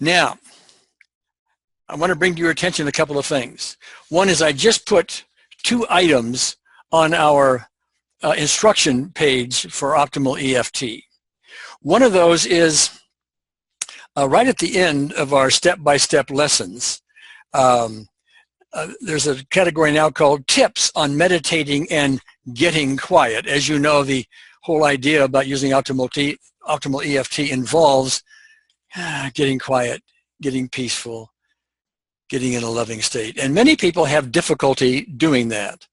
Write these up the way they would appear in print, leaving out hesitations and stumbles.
Now, I want to bring to your attention a couple of things. One is I just put 2 items on our instruction page for optimal EFT. One of those is right at the end of our step-by-step lessons. There's a category now called tips on meditating and getting quiet. As you know, the whole idea about using optimal EFT involves getting quiet, getting peaceful, getting in a loving state. And many people have difficulty doing that.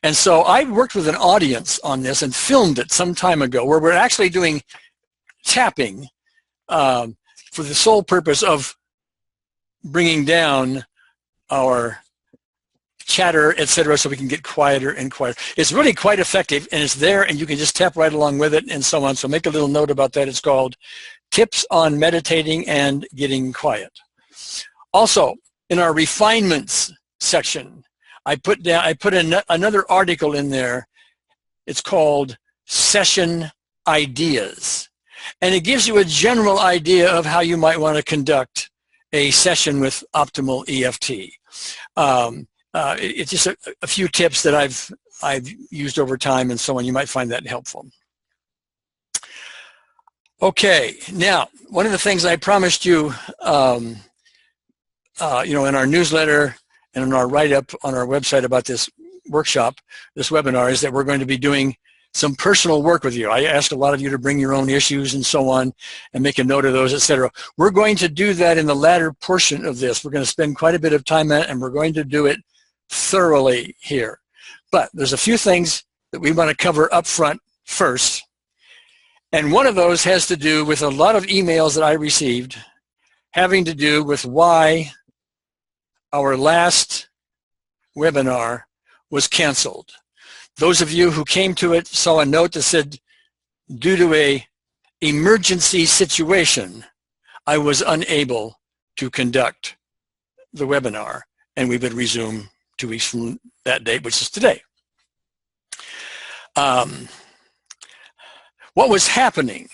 And so I worked with an audience on this and filmed it some time ago, where we're actually doing tapping for the sole purpose of bringing down our chatter, etc., so we can get quieter and quieter. It's really quite effective, and it's there, and you can just tap right along with it and so on. So make a little note about that. It's called Tips on Meditating and Getting Quiet. Also, in our refinements section, I put another article in there. It's called Session Ideas, and it gives you a general idea of how you might want to conduct a session with optimal EFT. It's just a few tips that I've used over time and so on. You might find that helpful. Okay, now one of the things I promised you, in our newsletter and in our write-up on our website about this workshop, this webinar, is that we're going to be doing some personal work with you. I asked a lot of you to bring your own issues and so on and make a note of those, etc. We're going to do that in the latter portion of this. We're going to spend quite a bit of time on it, and we're going to do it thoroughly here. But there's a few things that we want to cover up front first. And one of those has to do with a lot of emails that I received having to do with why our last webinar was canceled. Those of you who came to it saw a note that said, due to an emergency situation, I was unable to conduct the webinar, and we would resume 2 weeks from that date, which is today. What was happening?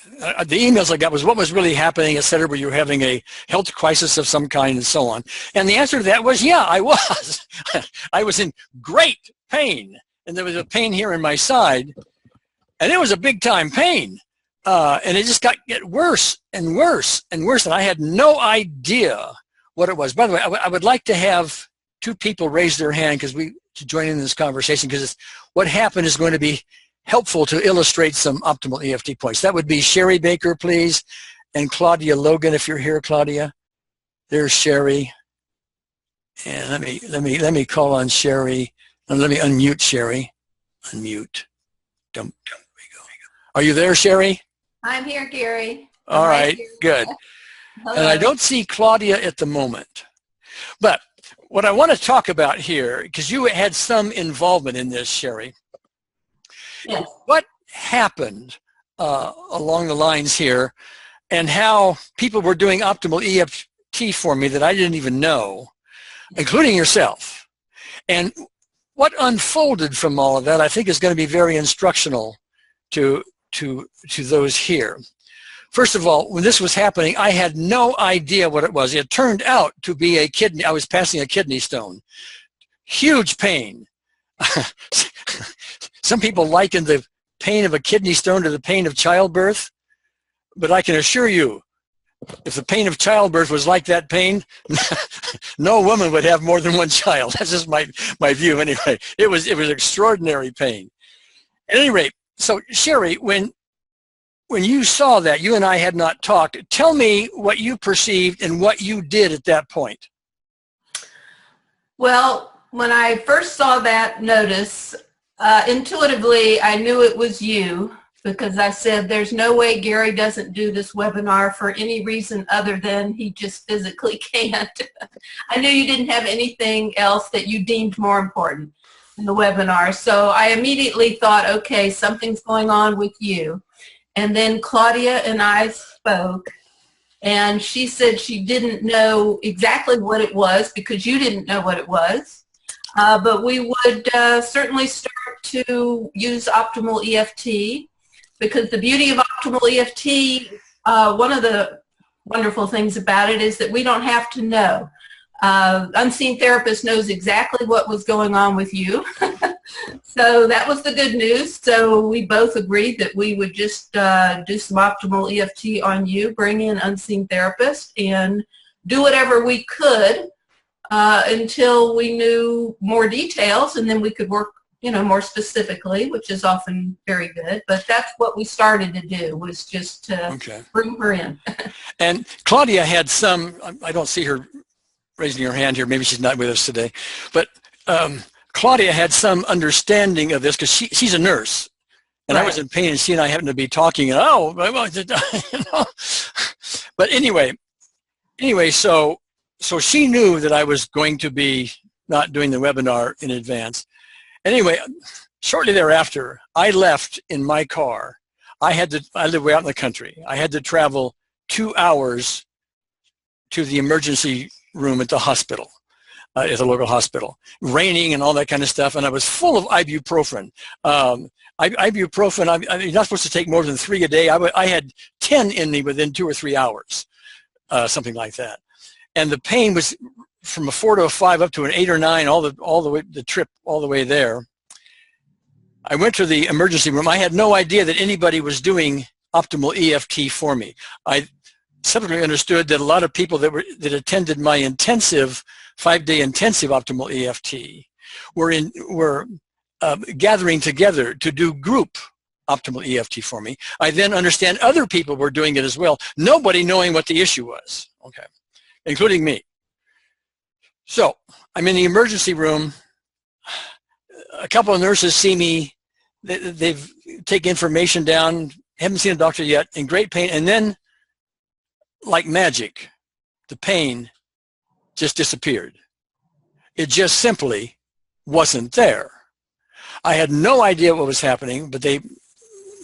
The emails I got was what was really happening, etc., where you were having a health crisis of some kind and so on. And the answer to that was, yeah, I was. I was in great pain. And there was a pain here in my side, and it was a big-time pain. And it just got worse and worse and worse, and I had no idea what it was. By the way, I would like to have 2 people raise their hand to join in this conversation, because what happened is going to be helpful to illustrate some optimal EFT points. That would be Sherry Baker, please, and Claudia Logan, if you're here, Claudia. There's Sherry. And let me call on Sherry. And let me unmute Sherry. Unmute. There we go. Are you there, Sherry? I'm here, Gary. All right, good. Hello. And I don't see Claudia at the moment. But what I want to talk about here, because you had some involvement in this, Sherry. Yes. What happened along the lines here, and how people were doing optimal EFT for me that I didn't even know, including yourself. And what unfolded from all of that, I think, is going to be very instructional to those here. First of all, when this was happening, I had no idea what it was. It turned out to be a kidney. I was passing a kidney stone. Huge pain. Some people liken the pain of a kidney stone to the pain of childbirth, but I can assure you, if the pain of childbirth was like that pain, no woman would have more than 1 child. That's just my view anyway. It was extraordinary pain. At any rate, so Sherry, when you saw that, you and I had not talked. Tell me what you perceived and what you did at that point. Well, when I first saw that notice, intuitively I knew it was you, because I said there's no way Gary doesn't do this webinar for any reason other than he just physically can't. I knew you didn't have anything else that you deemed more important in the webinar. So I immediately thought, okay, something's going on with you. And then Claudia and I spoke, and she said she didn't know exactly what it was because you didn't know what it was. But we would certainly start to use optimal EFT, because the beauty of optimal EFT, one of the wonderful things about it is that we don't have to know. Unseen Therapist knows exactly what was going on with you. So that was the good news. So we both agreed that we would just do some optimal EFT on you, bring in Unseen Therapist, and do whatever we could until we knew more details, and then we could work, you know, more specifically, which is often very good. But that's what we started to do, was just to bring her in. And Claudia had some, I don't see her raising her hand here, maybe she's not with us today, but Claudia had some understanding of this because she's a nurse, and I was in pain, and she and I happened to be talking, and you know. But anyway, so she knew that I was going to be not doing the webinar in advance. Anyway, shortly thereafter, I left in my car. I live way out in the country. I had to travel 2 hours to the emergency room at the hospital, at the local hospital, raining and all that kind of stuff, and I was full of ibuprofen. Ibuprofen, you're not supposed to take more than 3 a day. I had 10 in me within 2 or 3 hours, something like that. And the pain was from a 4 to a 5 up to an 8 or 9, all the way, the trip all the way there. I went to the emergency room. I had no idea that anybody was doing optimal EFT for me. I subsequently understood that a lot of people that attended my intensive 5-day intensive optimal EFT were gathering together to do group optimal EFT for me. I then understand other people were doing it as well, nobody knowing what the issue was, including me. So I'm in the emergency room. A couple of nurses see me. They've taken information down, haven't seen a doctor yet, in great pain, and then like magic, the pain just disappeared. It just simply wasn't there. I had no idea what was happening, but they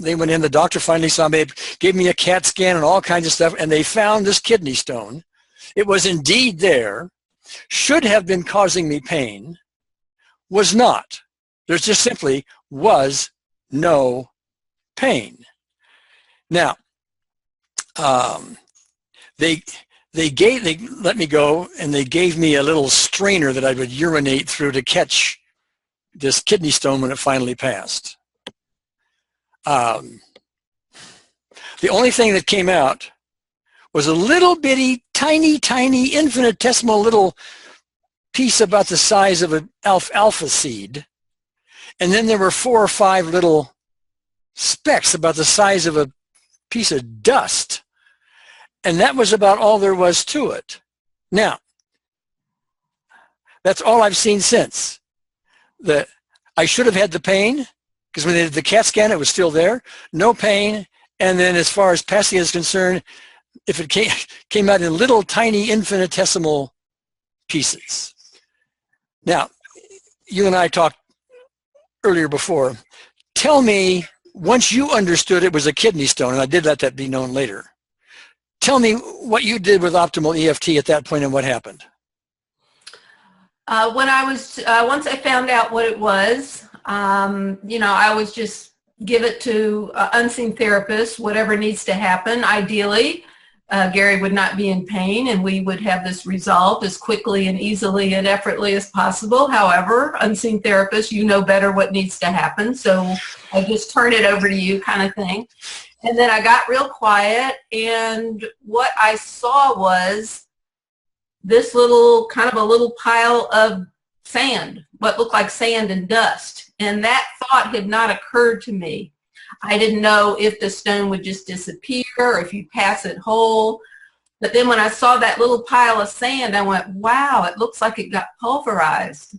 went in, the doctor finally saw me, gave me a CAT scan and all kinds of stuff, and they found this kidney stone. It was indeed there, should have been causing me pain, was not. There just simply was no pain. Now, they let me go, and they gave me a little strainer that I would urinate through to catch this kidney stone when it finally passed. The only thing that came out was a little bitty, tiny, infinitesimal little piece about the size of an alfalfa seed. And then there were 4 or 5 little specks about the size of a piece of dust. And that was about all there was to it. Now, that's all I've seen since. I should have had the pain, because when they did the CAT scan, it was still there. No pain. And then as far as passing is concerned, if it came out in little tiny infinitesimal pieces. Now, you and I talked earlier before. Tell me, once you understood it was a kidney stone, and I did let that be known later, tell me what you did with optimal EFT at that point and what happened. When I was, once I found out what it was, you know, I was just give it to Unseen Therapist, whatever needs to happen. Ideally, Gary would not be in pain, and we would have this resolved as quickly and easily and effortlessly as possible. However, Unseen Therapist, you know better what needs to happen, so I just turn it over to you, kind of thing. And then I got real quiet, and what I saw was this little, kind of a little pile of sand, what looked like sand and dust. And that thought had not occurred to me. I didn't know if the stone would just disappear or if you pass it whole. But then when I saw that little pile of sand, I went, wow, it looks like it got pulverized.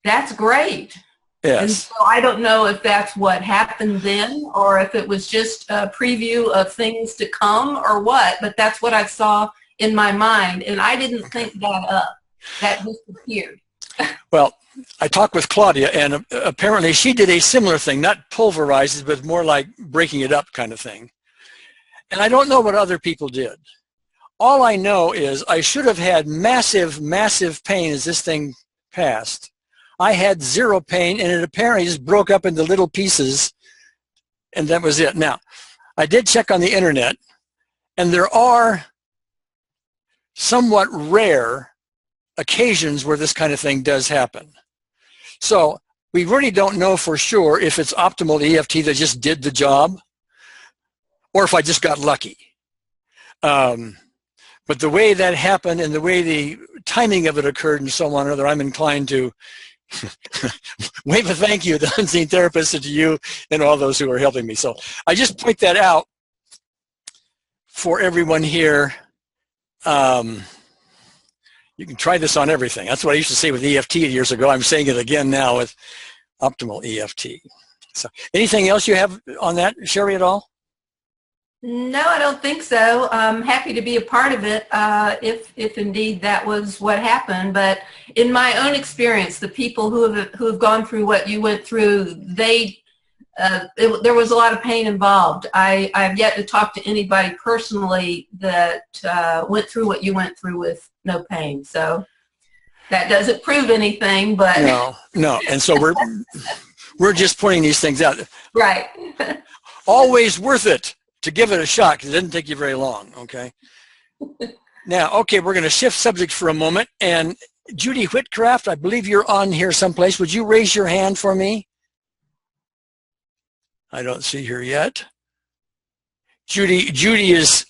That's great. Yes. And so I don't know if that's what happened then, or if it was just a preview of things to come or what, but that's what I saw in my mind, and I didn't think that up. That disappeared. Well, I talked with Claudia, and apparently she did a similar thing, not pulverized, but more like breaking it up kind of thing. And I don't know what other people did. All I know is I should have had massive pain as this thing passed. I had 0 pain, and it apparently just broke up into little pieces, and that was it. Now, I did check on the internet, and there are somewhat rare occasions where this kind of thing does happen. So we really don't know for sure if it's optimal EFT that just did the job or if I just got lucky. But the way that happened and the way the timing of it occurred and so on or other, I'm inclined to wave a thank you to the unseen therapist and to you and all those who are helping me. So I just point that out for everyone here. You can try this on everything. That's what I used to say with EFT years ago. I'm saying it again now with optimal EFT. So anything else you have on that, Sherry, at all? No, I don't think so. I'm happy to be a part of it if indeed that was what happened. But in my own experience, the people who have gone through what you went through, there was a lot of pain involved. I've yet to talk to anybody personally that went through what you went through with no pain. So that doesn't prove anything, but no. And so we're just pointing these things out. Right. Always worth it to give it a shot because it didn't take you very long. Okay. Now, okay, we're going to shift subject for a moment. And Judy Whitcraft, I believe you're on here someplace. Would you raise your hand for me? I don't see her yet. Judy is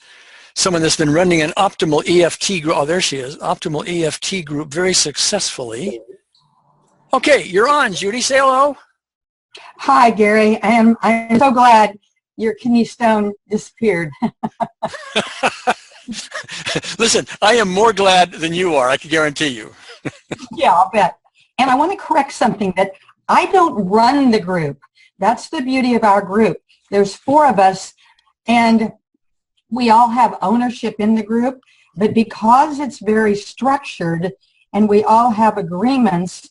someone that's been running an optimal EFT group. Oh, there she is. Optimal EFT group very successfully. Okay, you're on, Judy. Say hello. Hi, Gary. I'm so glad your kidney stone disappeared. Listen, I am more glad than you are. I can guarantee you. Yeah, I'll bet. And I want to correct something that I don't run the group. That's the beauty of our group. There's 4 of us, and we all have ownership in the group, but because it's very structured and we all have agreements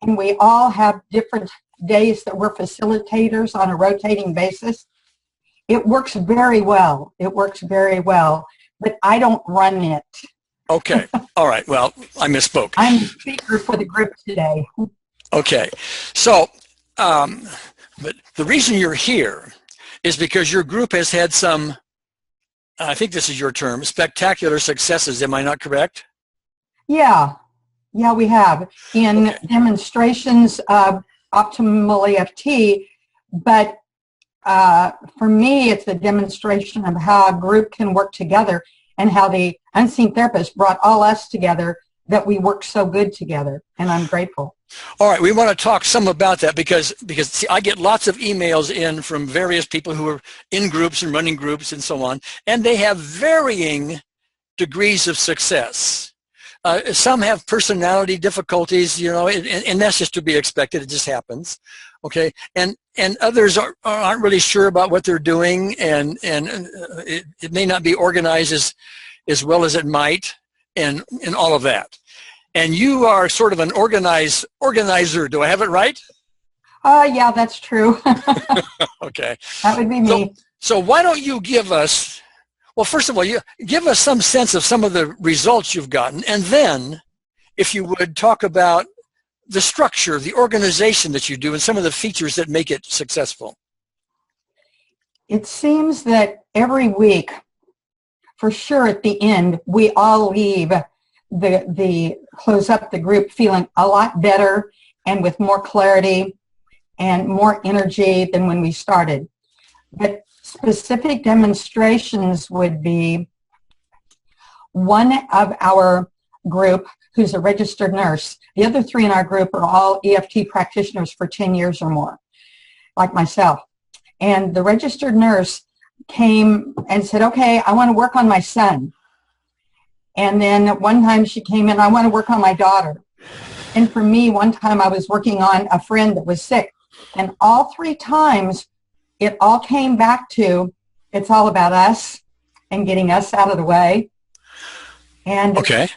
and we all have different days that we're facilitators on a rotating basis, it works very well. It works very well, but I don't run it. Okay. All right. Well, I misspoke. I'm the speaker for the group today. Okay. So, but the reason you're here is because your group has had some, I think this is your term, spectacular successes. Am I not correct? Yeah. Yeah, we have in demonstrations of optimal EFT, but for me, it's a demonstration of how a group can work together and how the unseen therapist brought all us together, that we work so good together, and I'm grateful. All right, we want to talk some about that because see, I get lots of emails in from various people who are in groups and running groups and so on, and they have varying degrees of success. Some have personality difficulties, you know, and that's just to be expected. It just happens, okay? And others aren't really sure about what they're doing, and it may not be organized as well as it might, and all of that. And you are sort of an organizer. Do I have it right? Yeah, that's true. Okay. That would be me. So why don't you give us, well, first of all, you give us some sense of some of the results you've gotten, and then, if you would, talk about the structure, the organization that you do, and some of the features that make it successful. It seems that every week, for sure at the end, we all leave the close up the group feeling a lot better and with more clarity and more energy than when we started. But specific demonstrations would be one of our group who's a registered nurse. The other 3 in our group are all EFT practitioners for 10 years or more, like myself. And the registered nurse came and said, okay, I want to work on my son. And then one time she came in, I want to work on my daughter. And for me, one time I was working on a friend that was sick. And all 3 times, it all came back to, it's all about us and getting us out of the way. And okay.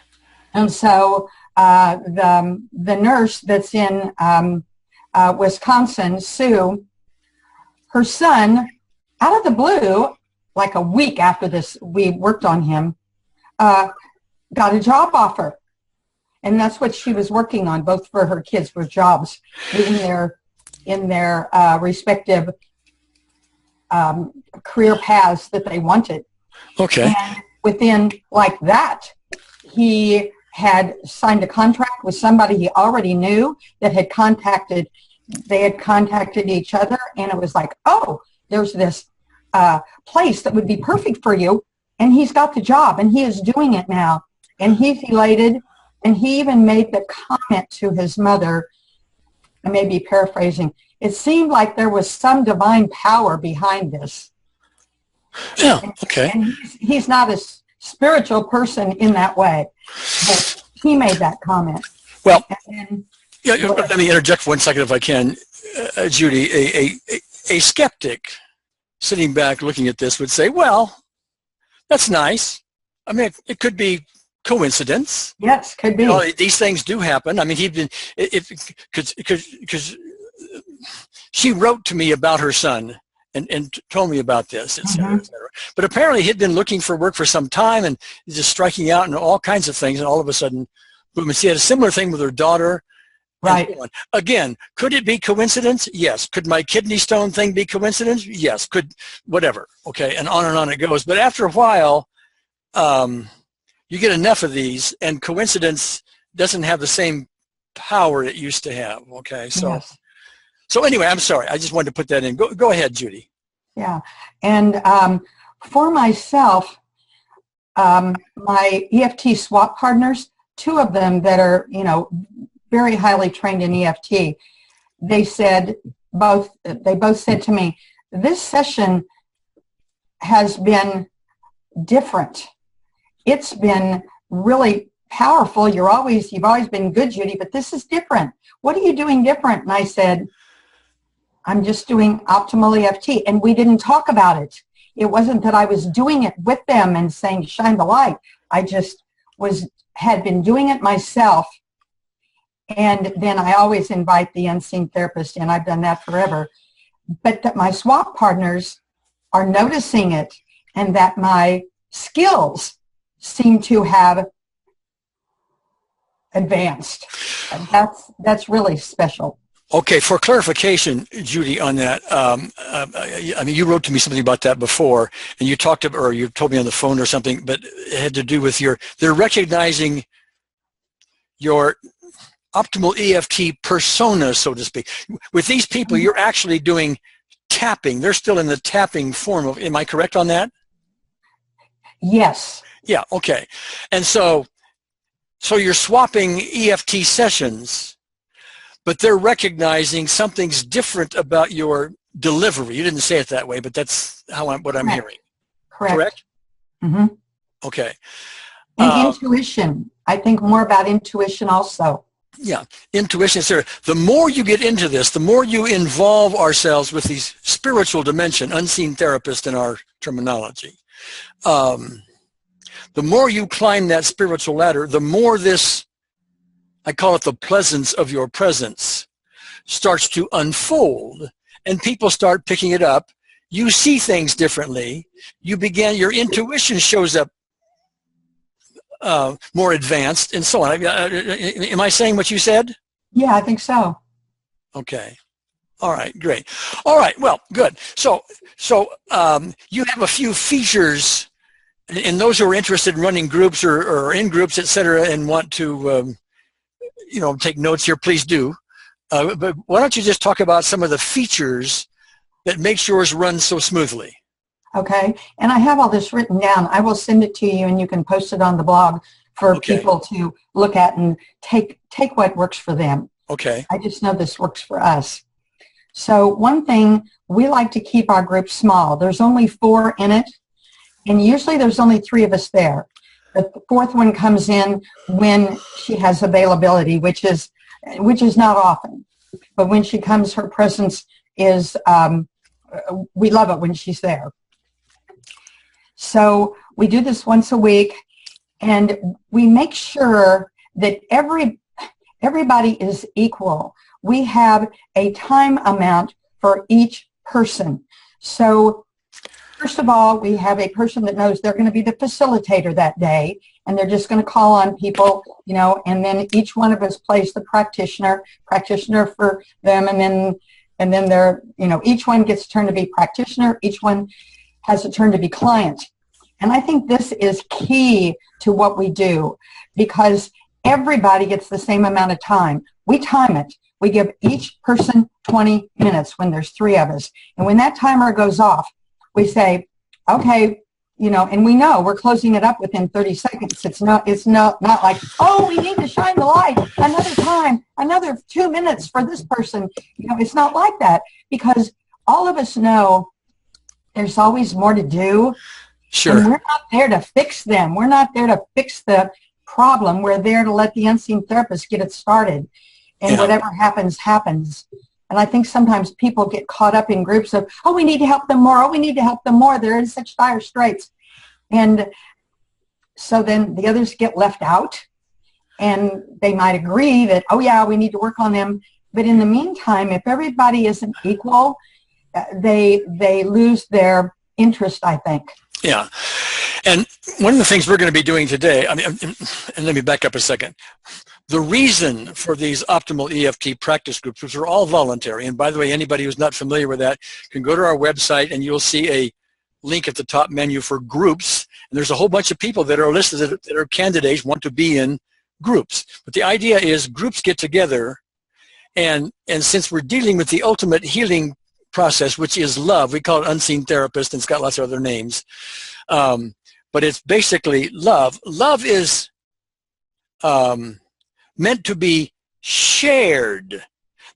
And so the nurse that's in Wisconsin, Sue, her son, out of the blue, like a week after this, we worked on him, got a job offer. And that's what she was working on, both for her kids were jobs in their respective career paths that they wanted. Okay. And within like that, he had signed a contract with somebody he already knew that had contacted, they had contacted each other, and it was like, oh, there's this place that would be perfect for you, and he's got the job, and he is doing it now, and he's elated, and he even made the comment to his mother, I may be paraphrasing, it seemed like there was some divine power behind this. Yeah, okay. And he's not a spiritual person in that way, but he made that comment. Well, then, yeah, let me interject for 1 second if I can, Judy. A skeptic sitting back looking at this would say, well, that's nice. I mean, it could be coincidence. Yes, could be. You know, these things do happen. I mean, he'd been, because she wrote to me about her son and told me about this, et cetera, et cetera. But apparently he'd been looking for work for some time and just striking out and all kinds of things, and all of a sudden, boom. And she had a similar thing with her daughter. Right. So again, could it be coincidence? Yes. Could my kidney stone thing be coincidence? Yes. Could whatever. Okay. And on it goes. But after a while, you get enough of these, and coincidence doesn't have the same power it used to have. Okay. So, yes. So anyway, I'm sorry. I just wanted to put that in. Go ahead, Judy. Yeah. And for myself, my EFT swap partners, 2 of them that are, you know, very highly trained in EFT, they both said to me, this session has been different. It's been really powerful. You've always been good, Judy, but this is different. What are you doing different? And I said, I'm just doing optimal EFT. And we didn't talk about it. It wasn't that I was doing it with them and saying, shine the light. I just had been doing it myself. And then I always invite the unseen therapist in. I've done that forever. But that my swap partners are noticing it, and that my skills seem to have advanced. And that's really special. Okay, for clarification, Judy, on that, I mean, you wrote to me something about that before, and you talked about, or you told me on the phone or something, but it had to do with they're recognizing your optimal EFT persona, so to speak. With these people, you're actually doing tapping. They're still in the tapping form of, am I correct on that? Yes. Yeah, okay. And so you're swapping EFT sessions, but they're recognizing something's different about your delivery. You didn't say it that way, but that's what I'm hearing. Correct? Mm-hmm. Okay. And intuition. I think more about intuition also. Yeah, intuition, sir. The more you get into this, the more you involve ourselves with these spiritual dimension, unseen therapist in our terminology. The more you climb that spiritual ladder, the more this, I call it the pleasance of your presence, starts to unfold, and people start picking it up. You see things differently. Your intuition shows up more advanced, and so on. Am I saying what you said? Yeah, I think so. Okay. All right, great. All right, well, good. So you have a few features, and those who are interested in running groups or in groups, et cetera, and want to, take notes here, please do. But why don't you just talk about some of the features that makes yours run so smoothly? Okay, and I have all this written down. I will send it to you, and you can post it on the blog for people to look at and take what works for them. Okay. I just know this works for us. So one thing, we like to keep our group small. There's only 4 in it, and usually there's only 3 of us there. The 4th one comes in when she has availability, which is not often. But when she comes, her presence is, we love it when she's there. So we do this once a week, and we make sure that everybody is equal. We have a time amount for each person. So first of all, we have a person that knows they're going to be the facilitator that day, and they're just going to call on people, and then each one of us plays the practitioner for them, and then they're, each one gets a turn to be practitioner, each one has a turn to be client. And I think this is key to what we do, because everybody gets the same amount of time. We time it. We give each person 20 minutes when there's 3 of us. And when that timer goes off, we say, okay, you know, and we know we're closing it up within 30 seconds. It's not like, oh, we need to shine the light another time, another 2 minutes for this person. You know, it's not like that, because all of us know there's always more to do. Sure. And we're not there to fix them. We're not there to fix the problem. We're there to let the unseen therapist get it started. And whatever happens, happens. And I think sometimes people get caught up in groups of, oh, we need to help them more. Oh, we need to help them more. They're in such dire straits. And so then the others get left out. And they might agree that, oh, yeah, we need to work on them. But in the meantime, if everybody isn't equal, they lose their interest, I think. Yeah. And one of the things we're going to be doing today, and let me back up a second. The reason for these optimal EFT practice groups, which are all voluntary, and by the way, anybody who's not familiar with that can go to our website and you'll see a link at the top menu for groups. And there's a whole bunch of people that are listed that are candidates, want to be in groups. But the idea is groups get together, and since we're dealing with the ultimate healing process, which is love, we call it unseen therapist, and it's got lots of other names. But it's basically love. Love is meant to be shared.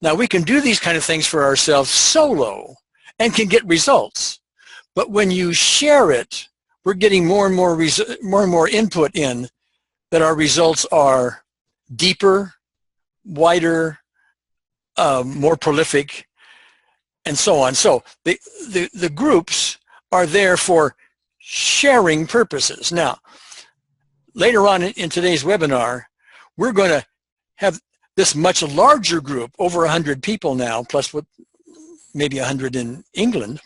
Now, we can do these kind of things for ourselves solo and can get results. But when you share it, we're getting more and more input in that our results are deeper, wider, more prolific, and so on. So the groups are there for sharing purposes. Now, later on in today's webinar, we're going to have this much larger group, over 100 people now, plus what maybe 100 in England,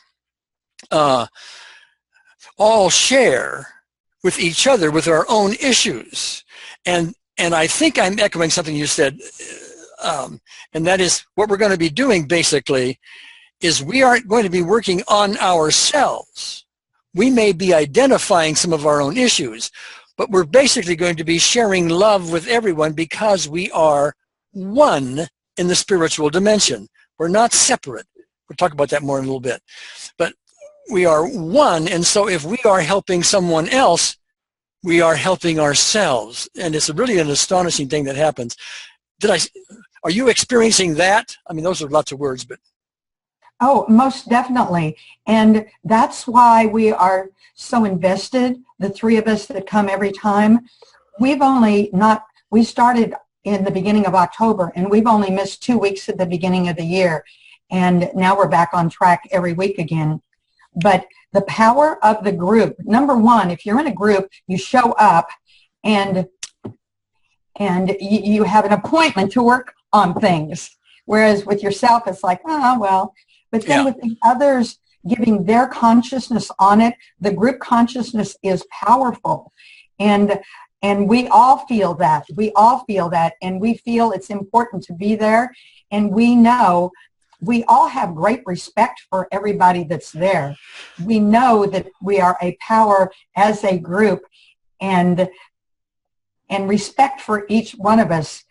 all share with each other with our own issues. And I think I'm echoing something you said, and that is what we're going to be doing basically is we aren't going to be working on ourselves. We may be identifying some of our own issues, but we're basically going to be sharing love with everyone because we are one in the spiritual dimension. We're not separate. We'll talk about that more in a little bit. But we are one, and so if we are helping someone else, we are helping ourselves. And it's really an astonishing thing that happens. Are you experiencing that? I mean, those are lots of words, but... Oh, most definitely. And that's why we are so invested, the 3 of us that come every time. We started in the beginning of October, and we've only missed 2 weeks at the beginning of the year. And now we're back on track every week again. But the power of the group, number one, if you're in a group, you show up and you have an appointment to work on things. Whereas with yourself, it's like, oh, well. But then with the others giving their consciousness on it, the group consciousness is powerful. And we all feel that. We all feel that. And we feel it's important to be there. And we know we all have great respect for everybody that's there. We know that we are a power as a group, and respect for each one of us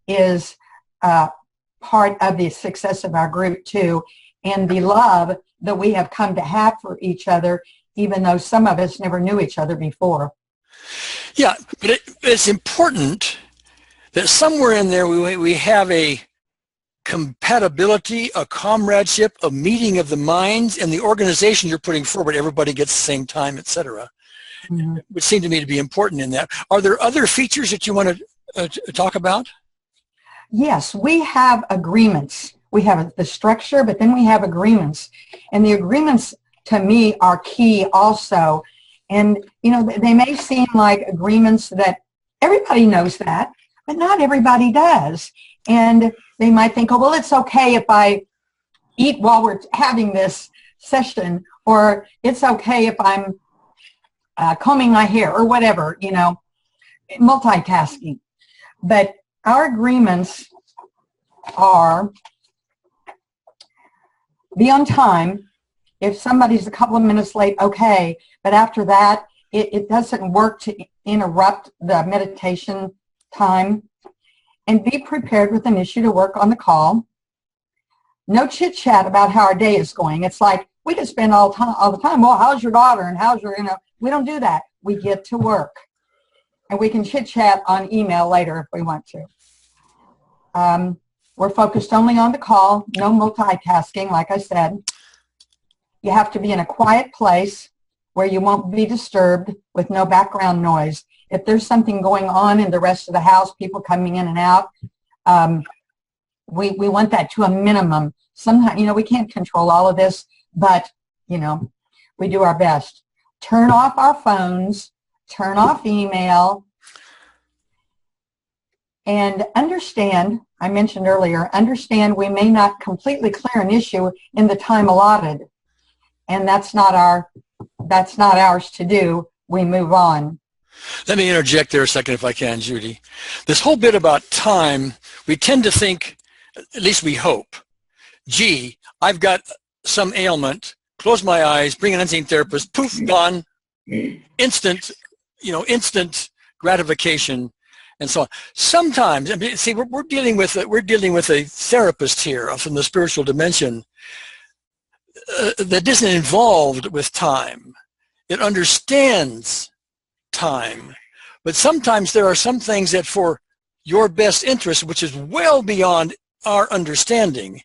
is part of the success of our group too, and the love that we have come to have for each other, even though some of us never knew each other before. Yeah, but it's important that somewhere in there we have a compatibility, a comradeship, a meeting of the minds, and the organization you're putting forward, everybody gets the same time, etc. Mm-hmm. It would seem to me to be important in that. Are there other features that you want to talk about? Yes, we have agreements. We have the structure, but then we have agreements. And the agreements, to me, are key also. And, you know, they may seem like agreements that everybody knows that, but not everybody does. And they might think, oh, well, it's okay if I eat while we're having this session, or it's okay if I'm combing my hair, or whatever, you know, multitasking. But our agreements are be on time. If somebody's a couple of minutes late, okay. But after that, it doesn't work to interrupt the meditation time. And be prepared with an issue to work on the call. No chit chat about how our day is going. It's like we can spend all the time. Well, how's your daughter? And how's your, we don't do that. We get to work, and we can chit chat on email later if we want to. We're focused only on the call. No multitasking, like I said. You have to be in a quiet place where you won't be disturbed with no background noise. If there's something going on in the rest of the house, people coming in and out, we want that to a minimum. Sometimes, we can't control all of this, but, we do our best. Turn off our phones, turn off email, and understand, I mentioned earlier, understand we may not completely clear an issue in the time allotted, and that's not ours to do. We move on. Let me interject there a second if I can, Judy. This whole bit about time, we tend to think, at least we hope, gee, I've got some ailment, close my eyes, bring an unseen therapist, poof, gone, instant gratification, and so on. Sometimes, see, we're dealing with a therapist here from the spiritual dimension that isn't involved with time. It understands time, but sometimes there are some things that for your best interest, which is well beyond our understanding,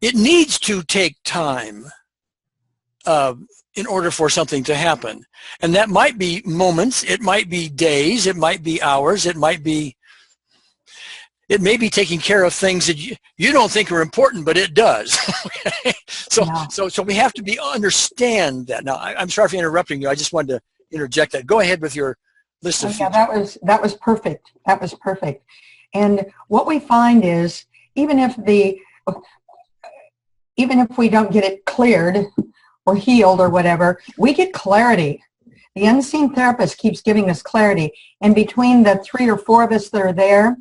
it needs to take time in order for something to happen. And that might be moments, it might be days, it might be hours, it may be taking care of things that you don't think are important, but it does. Okay? So we have to understand that. Now, I'm sorry for interrupting you. I just wanted to interject that. Go ahead with your list of yeah, that was perfect. That was perfect. And what we find is even if we don't get it cleared or healed or whatever, we get clarity. The unseen therapist keeps giving us clarity. And between the 3 or 4 of us that are there,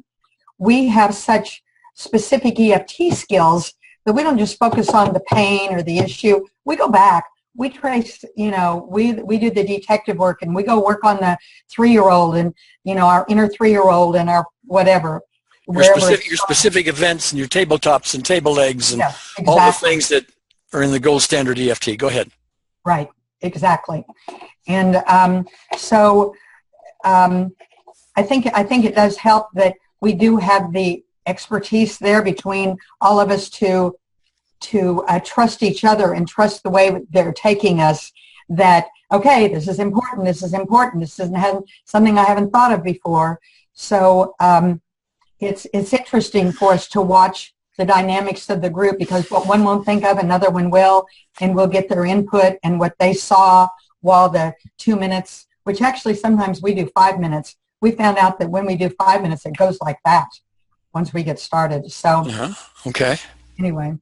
we have such specific EFT skills that we don't just focus on the pain or the issue. We go back. We trace, we do the detective work, and we go work on the 3-year-old and, our inner 3-year-old and our whatever. Your specific events and your tabletops and table legs and all the things that are in the gold standard EFT. Go ahead. Right, exactly. And so I think it does help that we do have the expertise there between all of us to trust each other and trust the way they're taking us, that, okay, this is important, this is something I haven't thought of before. So it's interesting for us to watch the dynamics of the group, because what one won't think of, another one will, and we'll get their input and what they saw while the 2 minutes, which actually sometimes we do 5 minutes. We found out that when we do 5 minutes, it goes like that once we get started. So, okay. Anyway.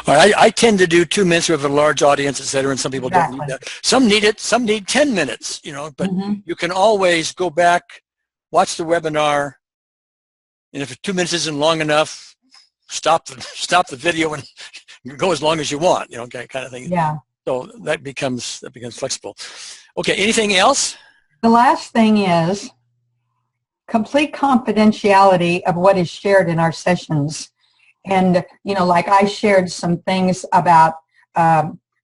All right, I tend to do 2 minutes with a large audience, et cetera, and some people don't need that. Some need it, some need 10 minutes, but you can always go back, watch the webinar, and if 2 minutes isn't long enough, stop the video and go as long as you want, kind of thing. Yeah. So that becomes flexible. Okay, anything else? The last thing is complete confidentiality of what is shared in our sessions. And, like I shared some things about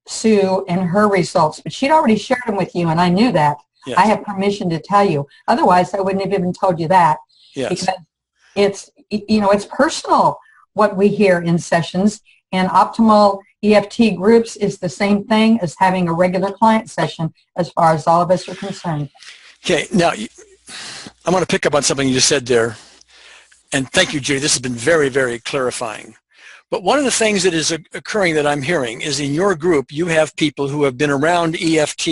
Sue and her results, but she'd already shared them with you, and I knew that. Yes. I have permission to tell you. Otherwise, I wouldn't have even told you that. Yes. Because it's personal what we hear in sessions, and optimal EFT groups is the same thing as having a regular client session as far as all of us are concerned. Okay, now I want to pick up on something you just said there. And thank you, Judy. This has been very, very clarifying. But one of the things that is occurring that I'm hearing is in your group, you have people who have been around EFT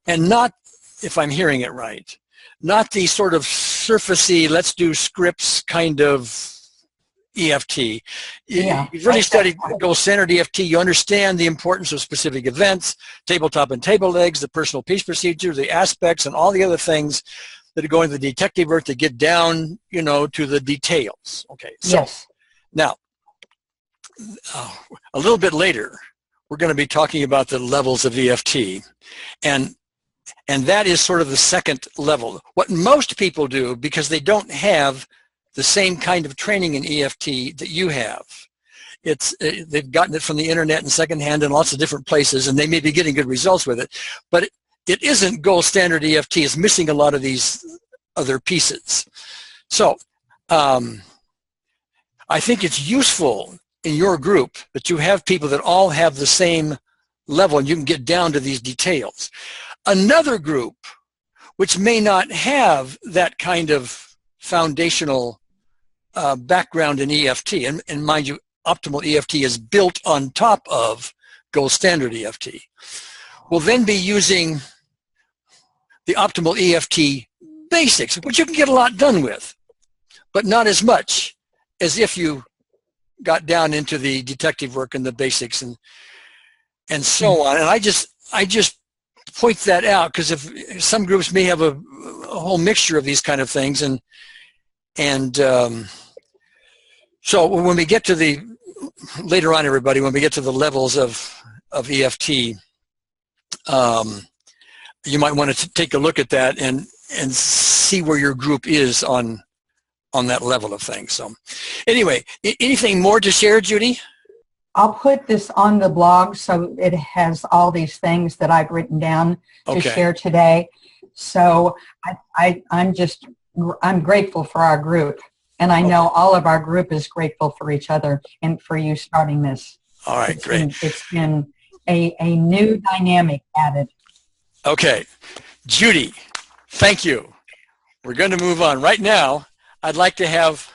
and not, if I'm hearing it right, not the sort of surfacey, let's do scripts kind of EFT. You've really studied goal-centered EFT. You understand the importance of specific events, tabletop and table legs, the personal peace procedure, the aspects, and all the other things that are going to the detective work to get down, to the details. Okay. So yes. Now, a little bit later, we're going to be talking about the levels of EFT. And And that is sort of the second level. What most people do, because they don't have the same kind of training in EFT that you have, they've gotten it from the internet and secondhand in lots of different places, and they may be getting good results with it, but it isn't gold standard EFT. It's missing a lot of these other pieces. So I think it's useful in your group that you have people that all have the same level and you can get down to these details. Another group which may not have that kind of foundational background in EFT, and mind you, optimal EFT is built on top of gold standard EFT, will then be using the optimal EFT basics, which you can get a lot done with, but not as much as if you got down into the detective work and the basics and so on. And I just point that out because if some groups may have a whole mixture of these kind of things, and so when we get to the later on, everybody, when we get to the levels of EFT, you might want to take a look at that and see where your group is on that level of things. So anyway, anything more to share, Judy? I'll put this on the blog so it has all these things that I've written down to share today. So I'm grateful for our group, and I know all of our group is grateful for each other and for you starting this. All right, great. It's been a new dynamic added. Okay, Judy, thank you. We're going to move on. Right now, I'd like to have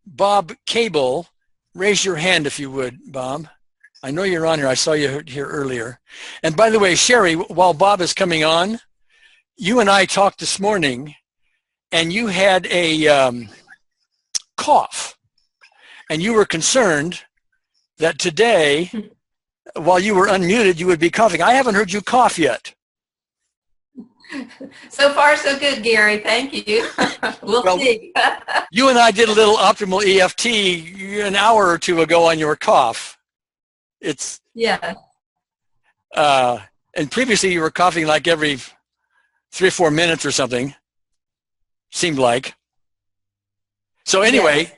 Bob Cable. Raise your hand if you would, Bob. I know you're on here. I saw you here earlier. And by the way, Sherry, while Bob is coming on, you and I talked this morning, and you had a cough, and you were concerned that today, while you were unmuted, you would be coughing. I haven't heard you cough yet. So far, so good, Gary. Thank you. We'll see. You and I did a little optimal EFT an hour or two ago on your cough. Yeah. And previously you were coughing like every 3 or 4 minutes or something. Seemed like. So anyway,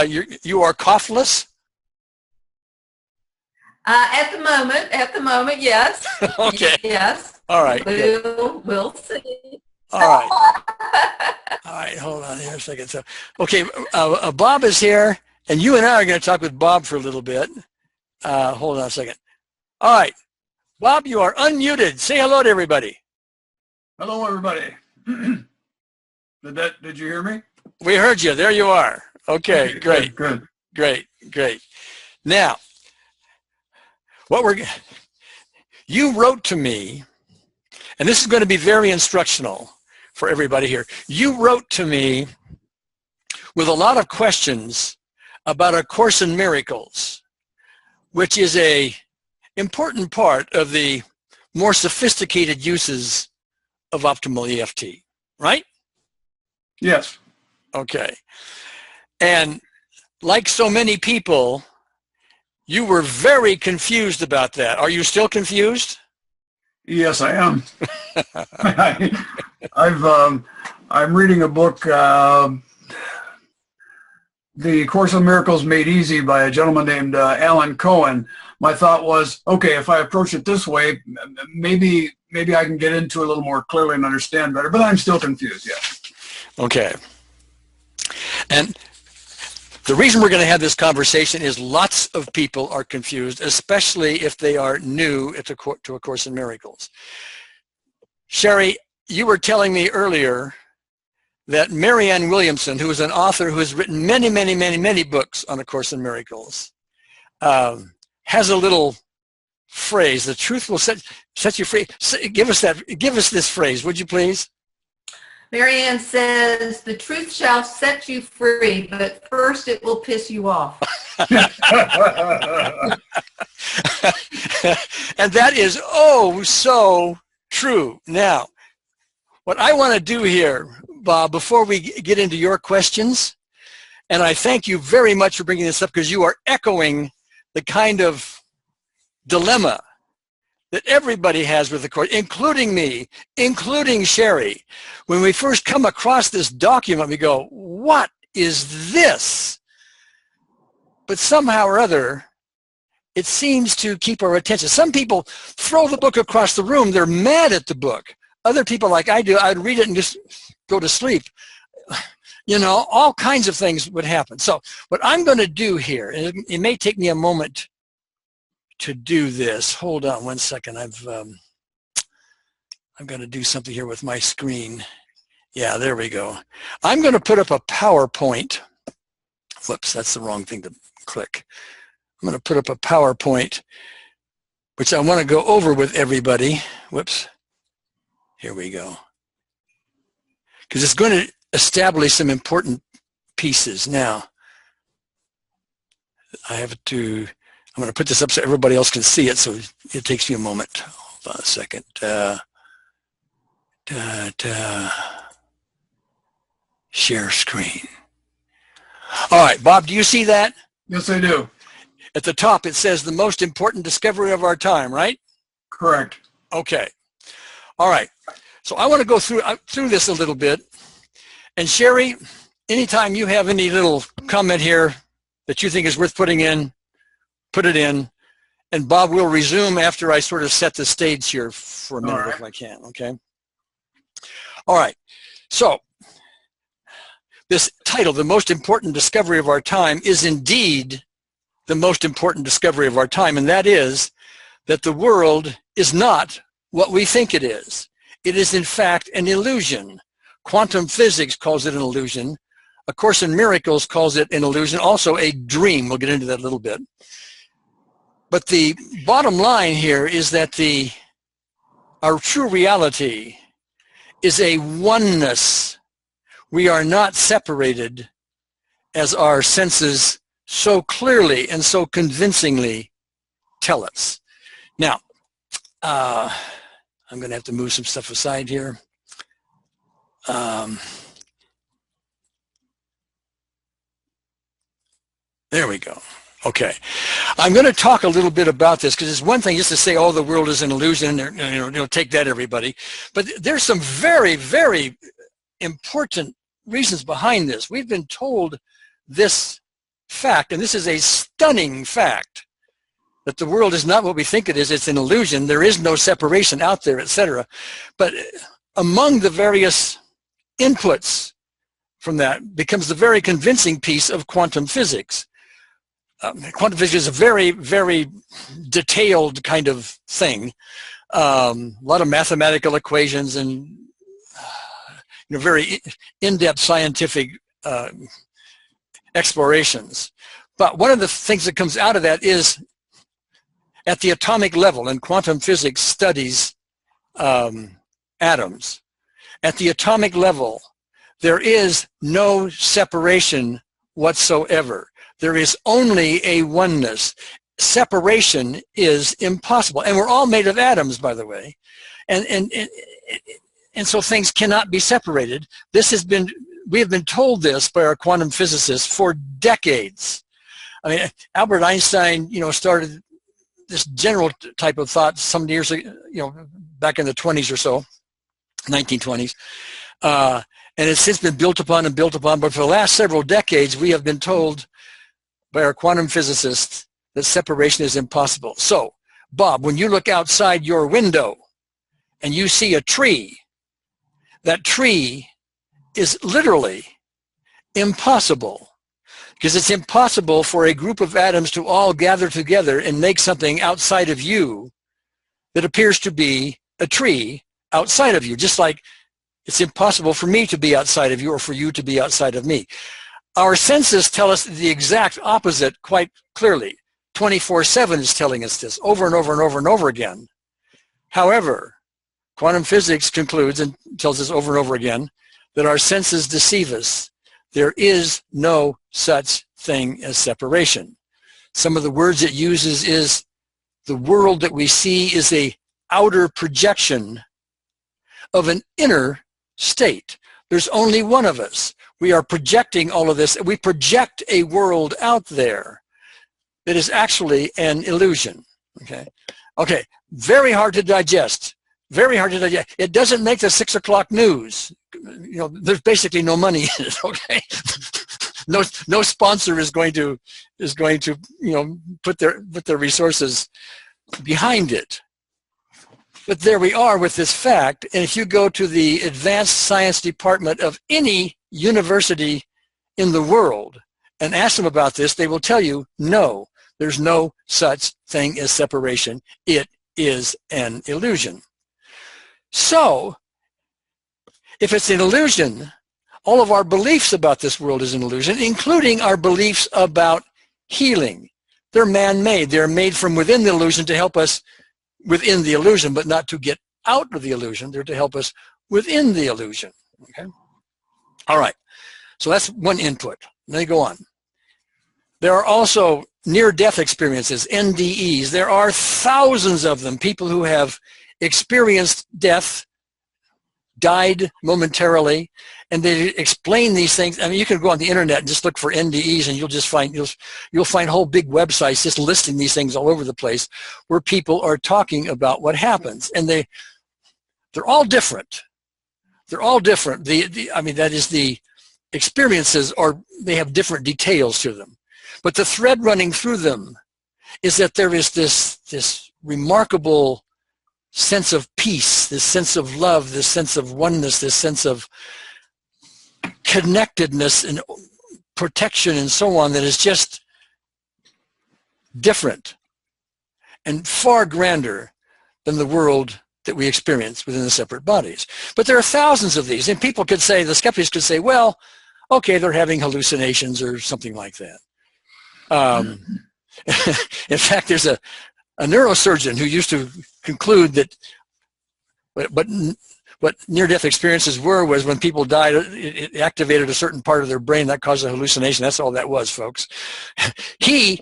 you are coughless? At the moment, yes. Okay. Yes. All right. We'll see. All right. All right. Hold on here a second. So, okay, Bob is here, and you and I are going to talk with Bob for a little bit. Hold on a second. All right, Bob, you are unmuted. Say hello to everybody. Hello, everybody. Did you hear me? We heard you. There you are. Okay, great. Good. Great. Now, you wrote to me, and this is going to be very instructional for everybody here. You wrote to me with a lot of questions about A Course in Miracles, which is a important part of the more sophisticated uses of optimal EFT, right? Yes. Okay. And like so many people, you were very confused about that. Are you still confused? Yes, I am. I'm reading a book, The Course in Miracles Made Easy by a gentleman named Alan Cohen. My thought was, okay, if I approach it this way, maybe I can get into it a little more clearly and understand better, but I'm still confused, yeah. Okay. And the reason we're going to have this conversation is lots of people are confused, especially if they are new to A Course in Miracles. Sherry, you were telling me earlier that Marianne Williamson, who is an author who has written many books on A Course in Miracles, has a little phrase, the truth will set you free. Give us this phrase, would you please? Marianne says, the truth shall set you free, but first it will piss you off. And that is so true. Now, what I want to do here, Bob, before we get into your questions, and I thank you very much for bringing this up because you are echoing the kind of dilemma that everybody has with the Course, including me, including Sherry. When we first come across this document, we go, what is this? But somehow or other, it seems to keep our attention. Some people throw the book across the room. They're mad at the book. Other people, like I do, I'd read it and just go to sleep. You know, all kinds of things would happen. So what I'm going to do here, and it may take me a moment to do this. Hold on one second. I'm going to do something here with my screen. Yeah, there we go. I'm going to put up a PowerPoint. Whoops, that's the wrong thing to click. I'm going to put up a PowerPoint, which I want to go over with everybody. Whoops. Here we go. Because it's going to establish some important pieces. Now, I'm going to put this up so everybody else can see it, so it takes me a moment. Hold on a second. Share screen. All right, Bob, do you see that? Yes, I do. At the top, it says the most important discovery of our time, right? Correct. Okay. All right. So I want to go through this a little bit. And Sherry, anytime you have any little comment here that you think is worth putting in, put it in. And Bob will resume after I sort of set the stage here for a minute if I can, okay? All right. So this title, The Most Important Discovery of Our Time, is indeed the most important discovery of our time, and that is that the world is not what we think it is. It is, in fact, an illusion. Quantum physics calls it an illusion. A Course in Miracles calls it an illusion, also a dream. We'll get into that a little bit. But the bottom line here is that our true reality is a oneness. We are not separated as our senses so clearly and so convincingly tell us. Now, I'm going to have to move some stuff aside here. There we go. Okay. I'm going to talk a little bit about this because it's one thing just to say, oh, the world is an illusion, take that, everybody. But there's some very, very important reasons behind this. We've been told this fact, and this is a stunning fact, that the world is not what we think it is. It's an illusion. There is no separation out there, etc. But among the various inputs from that becomes the very convincing piece of quantum physics. Quantum physics is a very, very detailed kind of thing. A lot of mathematical equations and very in-depth scientific explorations. But one of the things that comes out of that is at the atomic level, and quantum physics studies atoms. At the atomic level, there is no separation whatsoever. There is only a oneness. Separation is impossible. And we're all made of atoms, by the way. And so things cannot be separated. We have been told this by our quantum physicists for decades. I mean, Albert Einstein, started this general type of thought some years ago, back in the 20s or so, 1920s. And it's since been built upon and built upon. But for the last several decades, we have been told by our quantum physicists that separation is impossible. So, Bob, when you look outside your window and you see a tree, that tree is literally impossible, because it's impossible for a group of atoms to all gather together and make something outside of you that appears to be a tree outside of you, just like it's impossible for me to be outside of you or for you to be outside of me. Our senses tell us the exact opposite quite clearly. 24/7 is telling us this over and over and over and over again. However, quantum physics concludes and tells us over and over again that our senses deceive us. There is no such thing as separation. Some of the words it uses is the world that we see is a outer projection of an inner state. There's only one of us. We are projecting all of this. We project a world out there that is actually an illusion. Okay. Very hard to digest. Very hard to digest. It doesn't make the 6 o'clock news. You know, there's basically no money in it. Okay, no sponsor is going to you know put their resources behind it. But there we are with this fact. And if you go to the advanced science department of any university in the world and ask them about this, they will tell you, no, there's no such thing as separation. It is an illusion. So, if it's an illusion, all of our beliefs about this world is an illusion, including our beliefs about healing. They're man-made. They're made from within the illusion to help us within the illusion, but not to get out of the illusion. They're to help us within the illusion. Okay? All right. So that's one input. Let me go on. There are also near-death experiences, NDEs. There are thousands of them, people who have experienced death, died momentarily, and they explain these things. I mean, you can go on the internet and just look for NDEs, and you'll find whole big websites just listing these things all over the place, where people are talking about what happens, and they're all different. They're all different. I mean, that is, the experiences they have different details to them, but the thread running through them is that there is this remarkable sense of peace, this sense of love, this sense of oneness, this sense of connectedness and protection and so on, that is just different and far grander than the world that we experience within the separate bodies. But there are thousands of these, and people could say, the skeptics could say, well, okay, they're having hallucinations or something like that. In fact, there's a neurosurgeon who used to conclude that what near-death experiences was when people died, it activated a certain part of their brain that caused a hallucination. That's all that was, folks. He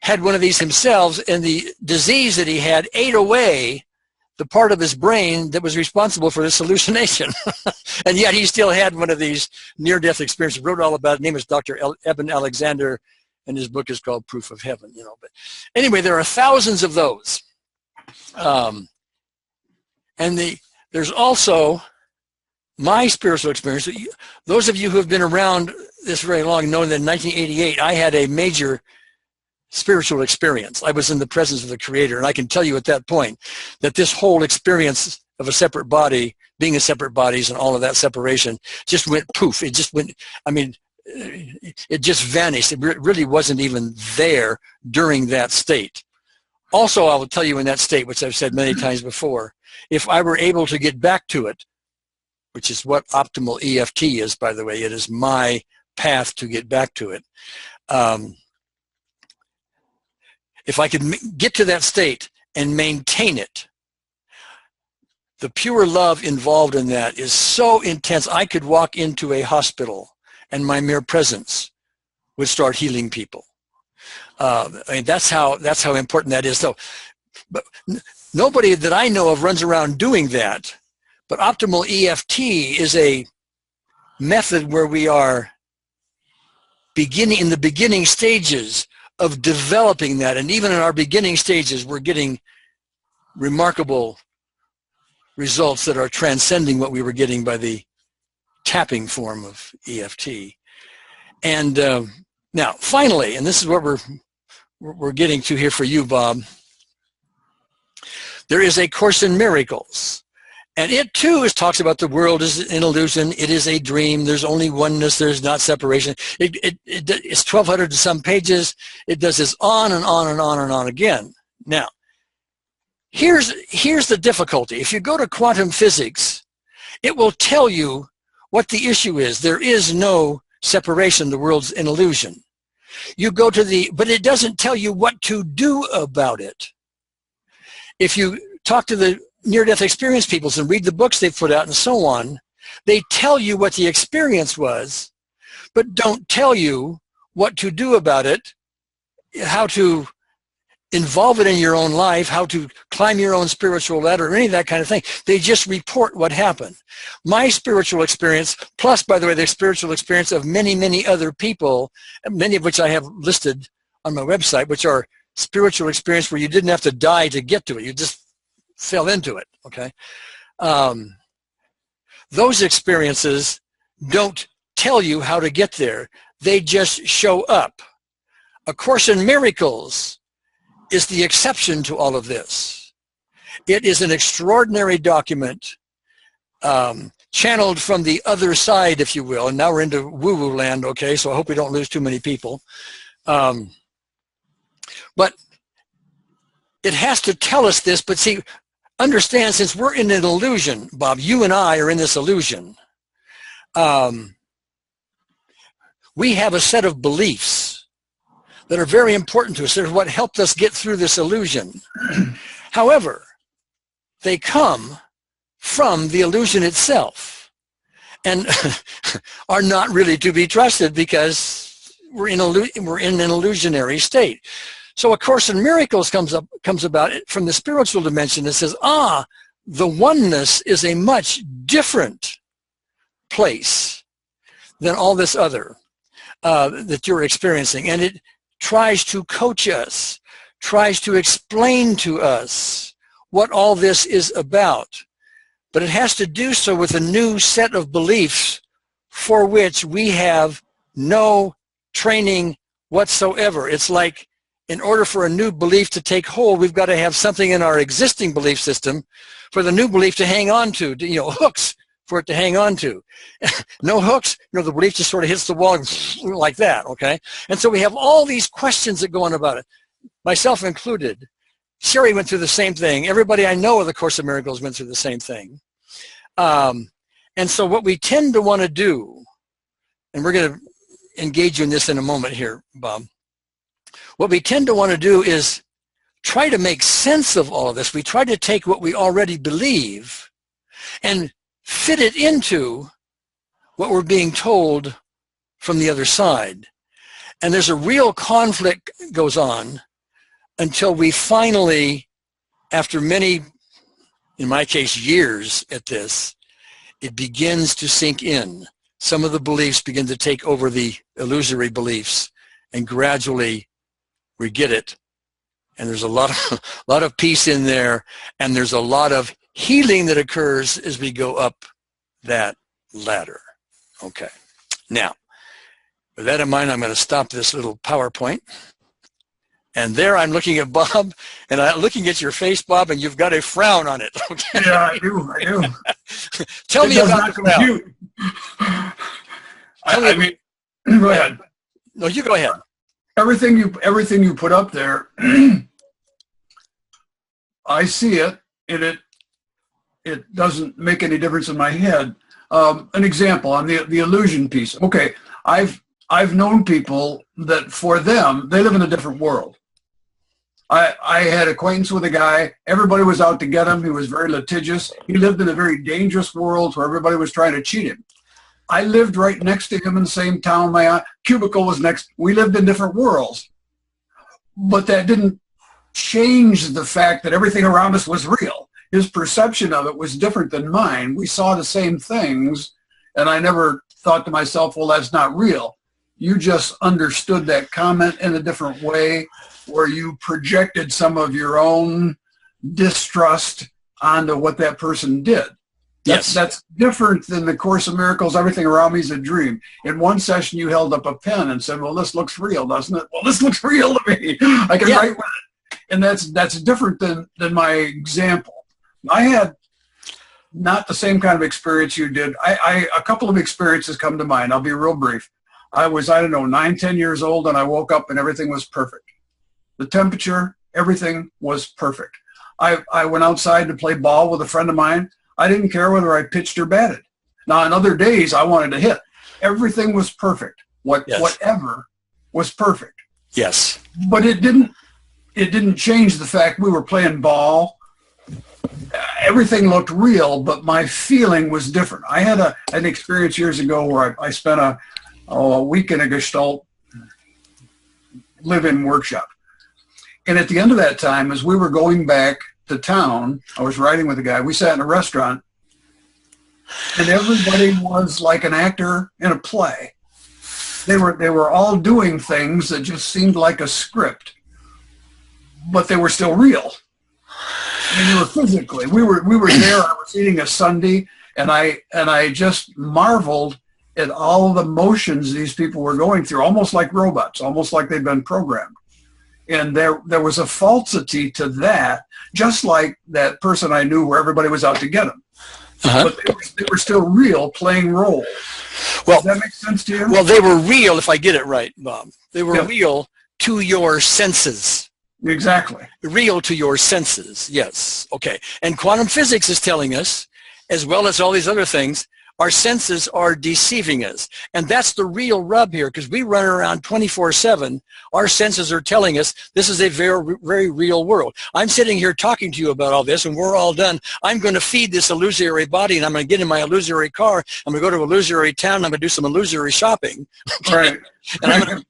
had one of these himself, and the disease that he had ate away the part of his brain that was responsible for this hallucination. And yet he still had one of these near-death experiences. Wrote all about it. His name is Dr. Eben Alexander, and his book is called Proof of Heaven. You know, but anyway, there are thousands of those. There's also my spiritual experience. Those of you who have been around this very long know that in 1988, I had a major spiritual experience. I was in the presence of the Creator, and I can tell you at that point that this whole experience of a separate body, being in separate bodies and all of that separation, just went poof. It just went, I mean, it just vanished. It really wasn't even there during that state. Also, I will tell you, in that state, which I've said many times before, if I were able to get back to it, which is what optimal EFT is, by the way, it is my path to get back to it. If I could get to that state and maintain it, the pure love involved in that is so intense. I could walk into a hospital and my mere presence would start healing people. I mean, that's how important that is. So, but nobody that I know of runs around doing that. But optimal EFT is a method where we are in the beginning stages of developing that, and even in our beginning stages, we're getting remarkable results that are transcending what we were getting by the tapping form of EFT. And now, finally, and this is what we're getting to here for you, Bob, there is a Course in Miracles. And it too talks about the world is an illusion. It is a dream. There's only oneness. There's not separation. It's 1,200 and some pages. It does this on and on and on and on again. Now, here's the difficulty. If you go to quantum physics, it will tell you what the issue is. There is no separation. The world's an illusion. You go to but it doesn't tell you what to do about it. If you talk to the near-death experience people and read the books they've put out and so on, they tell you what the experience was, but don't tell you what to do about it, how to involve it in your own life, how to climb your own spiritual ladder, or any of that kind of thing. They just report what happened. My spiritual experience, plus, by the way, the spiritual experience of many, many other people, many of which I have listed on my website, which are spiritual experience where you didn't have to die to get to it. You just fell into it, okay? Those experiences don't tell you how to get there. They just show up. A Course in Miracles is the exception to all of this. It is an extraordinary document, channeled from the other side, if you will. And now we're into woo-woo land, okay? So I hope we don't lose too many people. But it has to tell us this, but see, understand, since we're in an illusion, Bob, you and I are in this illusion. We have a set of beliefs that are very important to us. They're what helped us get through this illusion. However, they come from the illusion itself and are not really to be trusted because we're in an illusionary state. So A Course in Miracles comes about from the spiritual dimension that says, the oneness is a much different place than all this other that you're experiencing. And it tries to coach us, tries to explain to us what all this is about. But it has to do so with a new set of beliefs for which we have no training whatsoever. It's like, in order for a new belief to take hold, we've got to have something in our existing belief system for the new belief to hang on to, hooks for it to hang on to. No hooks, the belief just sort of hits the wall like that, okay? And so we have all these questions that go on about it, myself included. Sherry went through the same thing. Everybody I know of the Course of Miracles went through the same thing. And so what we tend to want to do, and we're going to engage you in this in a moment here, Bob, what we tend to want to do is try to make sense of all of this. We try to take what we already believe and fit it into what we're being told from the other side. And there's a real conflict goes on until we finally, after many, in my case, years at this, it begins to sink in. Some of the beliefs begin to take over the illusory beliefs, and gradually we get it. And there's a lot of peace in there, and there's a lot of healing that occurs as we go up that ladder. Okay. Now, with that in mind, I'm going to stop this little PowerPoint. And there I'm looking at Bob, and I'm looking at your face, Bob, and you've got a frown on it. Okay? Yeah, I do. Tell me about the frown. I mean, go ahead. No, you go ahead. Everything you put up there, I see it, and it doesn't make any difference in my head. An example on the illusion piece. Okay, I've known people that for them, they live in a different world. I had acquaintance with a guy, everybody was out to get him, he was very litigious, he lived in a very dangerous world where everybody was trying to cheat him. I lived right next to him in the same town, my cubicle was next, we lived in different worlds. But that didn't change the fact that everything around us was real. His perception of it was different than mine. We saw the same things, and I never thought to myself, well, that's not real. You just understood that comment in a different way, where you projected some of your own distrust onto what that person did. That's different than the Course of Miracles, everything around me is a dream. In one session, you held up a pen and said, well, this looks real, doesn't it? Well, this looks real to me. I can write with it. And that's different than my example. I had not the same kind of experience you did. A couple of experiences come to mind. I'll be real brief. I was, 9, 10 years old, and I woke up and everything was perfect. The temperature, everything was perfect. I went outside to play ball with a friend of mine. I didn't care whether I pitched or batted. Now, on other days, I wanted to hit. Everything was perfect. Whatever was perfect. Yes. But it didn't change the fact we were playing ball. Everything looked real, but my feeling was different. I had an experience years ago where I spent a week in a Gestalt live-in workshop. And at the end of that time, as we were going back to town, I was riding with a guy, we sat in a restaurant, and everybody was like an actor in a play. They were all doing things that just seemed like a script. but they were still real. I mean, they were physically. We were there. I was eating a sundae, and I just marveled at all of the motions these people were going through, almost like robots, almost like they'd been programmed. And there was a falsity to that, just like that person I knew where everybody was out to get them. But they were still real, playing roles. Well, does that make sense to you? Well, they were real, if I get it right, Bob. They were real to your senses. Exactly. Real to your senses, yes. Okay. And quantum physics is telling us, as well as all these other things, our senses are deceiving us. And that's the real rub here, because we run around 24/7. Our senses are telling us this is a very, very real world. I'm sitting here talking to you about all this, and we're all done. I'm going to feed this illusory body, and I'm going to get in my illusory car. I'm going to go to an illusory town. And I'm going to do some illusory shopping. Right. and, I'm gonna,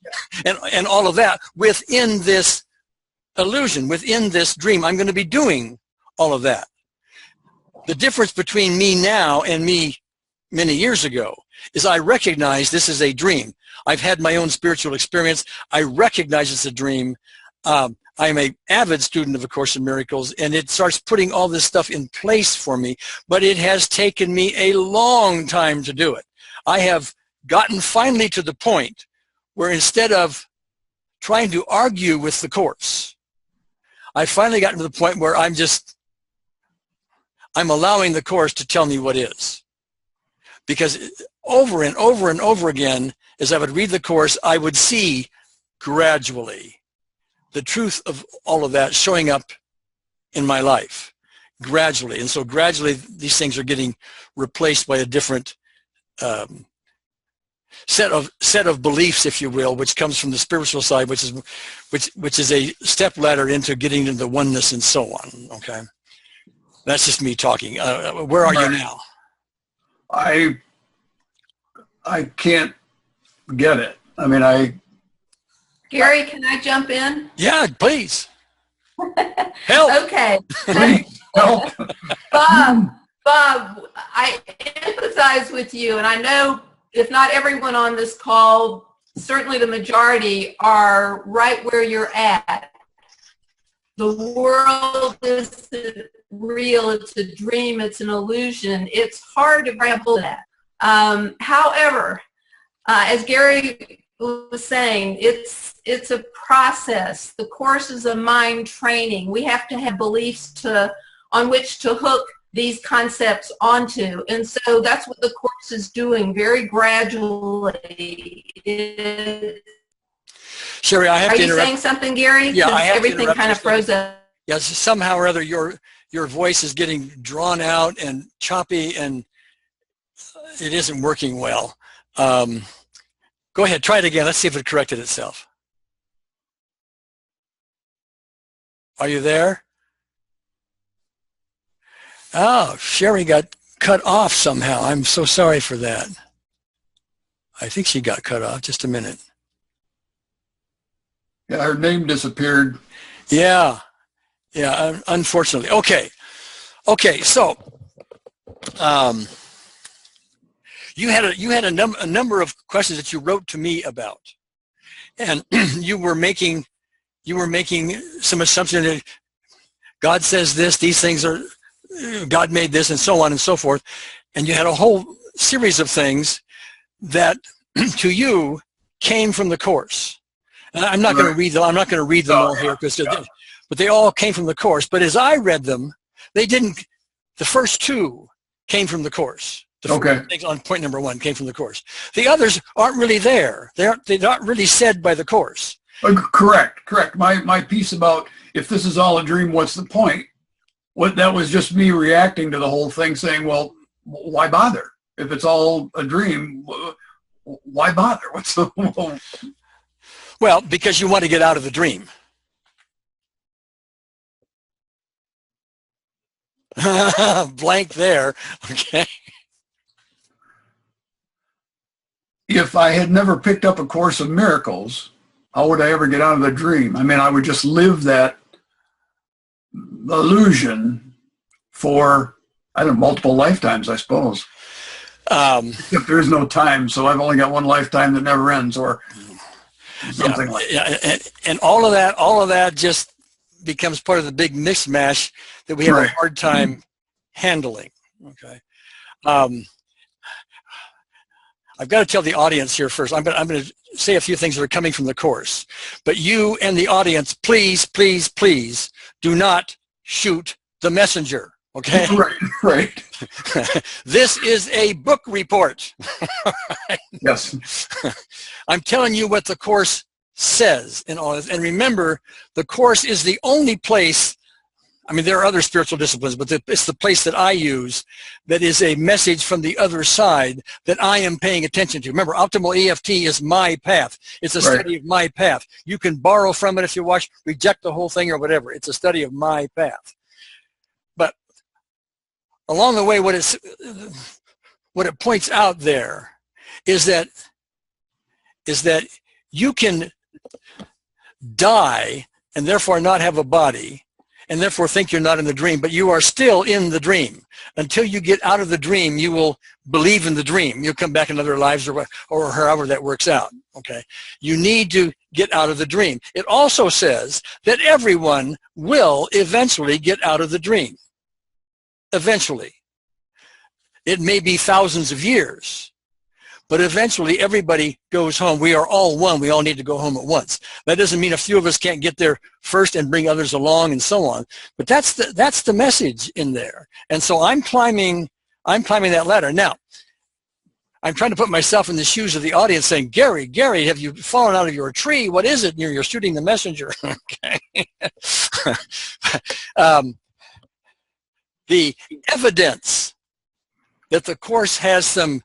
and all of that within this illusion, within this dream. I'm going to be doing all of that. The difference between me now and me many years ago is I recognize this is a dream. I've had my own spiritual experience. I recognize it's a dream. I'm an avid student of A Course in Miracles, and it starts putting all this stuff in place for me, but it has taken me a long time to do it. I have gotten finally to the point where instead of trying to argue with the Course, I've finally gotten to the point where I'm allowing the Course to tell me what is. Because over and over and over again, as I would read the Course, I would see gradually the truth of all of that showing up in my life, gradually. And so gradually these things are getting replaced by a different set of beliefs, if you will, which comes from the spiritual side, which is a step ladder into getting into oneness and so on. Okay, that's just me talking. Where are you now? I can't get it. I mean, Gary, can I jump in? Yeah, please. Help. Okay. Please help. Bob, I empathize with you, and I know if not everyone on this call, certainly the majority are right where you're at. The world isn't real, it's a dream, it's an illusion. It's hard to grab hold of that. However, as Gary was saying, it's a process. The Course is a mind training. We have to have beliefs on which to hook these concepts onto. And so that's what the Course is doing very gradually. Sherry, I have to interrupt. Are you saying something, Gary? Yeah, I have everything kind of froze up. Yes, somehow or other your voice is getting drawn out and choppy, and it isn't working well. Go ahead, try it again. Let's see if it corrected itself. Are you there? Oh, Sherry got cut off somehow. I'm so sorry for that. I think she got cut off. Just a minute. Yeah, her name disappeared. Yeah, unfortunately. Okay. So, you had a number of questions that you wrote to me about, and you were making some assumption that God says this, these things are, God made this, and so on and so forth, and you had a whole series of things that to you came from the Course. And I'm not going to read them. I'm not going to read them all here, but they all came from the Course. But as I read them, they didn't. The first two came from the Course. Things on point number one came from the Course. The others aren't really there. They're not really said by the Course. Correct. My piece about if this is all a dream, what's the point? That was just me reacting to the whole thing, saying, well, why bother? If it's all a dream, why bother? What's the... Well, because you want to get out of the dream. Blank there. Okay. If I had never picked up A Course in Miracles, how would I ever get out of the dream? I mean, I would just live that illusion for, I don't know, multiple lifetimes, I suppose. Except there is no time, so I've only got one lifetime that never ends, or something like that. And all of that just becomes part of the big mismatch that we have Right. a hard time handling. Okay. I've got to tell the audience here first. I'm going to say a few things that are coming from the course. But you and the audience, please, please, please do not shoot the messenger. Okay? Right, right. This is a book report. Yes. I'm telling you what the course says in all this. And remember, the course is the only place, I mean, there are other spiritual disciplines, but it's the place that I use that is a message from the other side that I am paying attention to. Remember, optimal EFT is my path. It's a study of my path. You can borrow from it if you watch, reject the whole thing or whatever. It's a study of my path. But along the way, what it points out there is that you can die and therefore not have a body and therefore think you're not in the dream, but you are still in the dream. Until you get out of the dream, you will believe in the dream. You'll come back in other lives or however that works out. Okay. You need to get out of the dream. It also says that everyone will eventually get out of the dream. Eventually. It may be thousands of years, but eventually everybody goes home. We are all one. We all need to go home at once. That doesn't mean a few of us can't get there first and bring others along and so on. But that's the message in there. And so I'm climbing that ladder. Now, I'm trying to put myself in the shoes of the audience saying, Gary, have you fallen out of your tree? What is it? You're shooting the messenger. Okay. The evidence that the course has some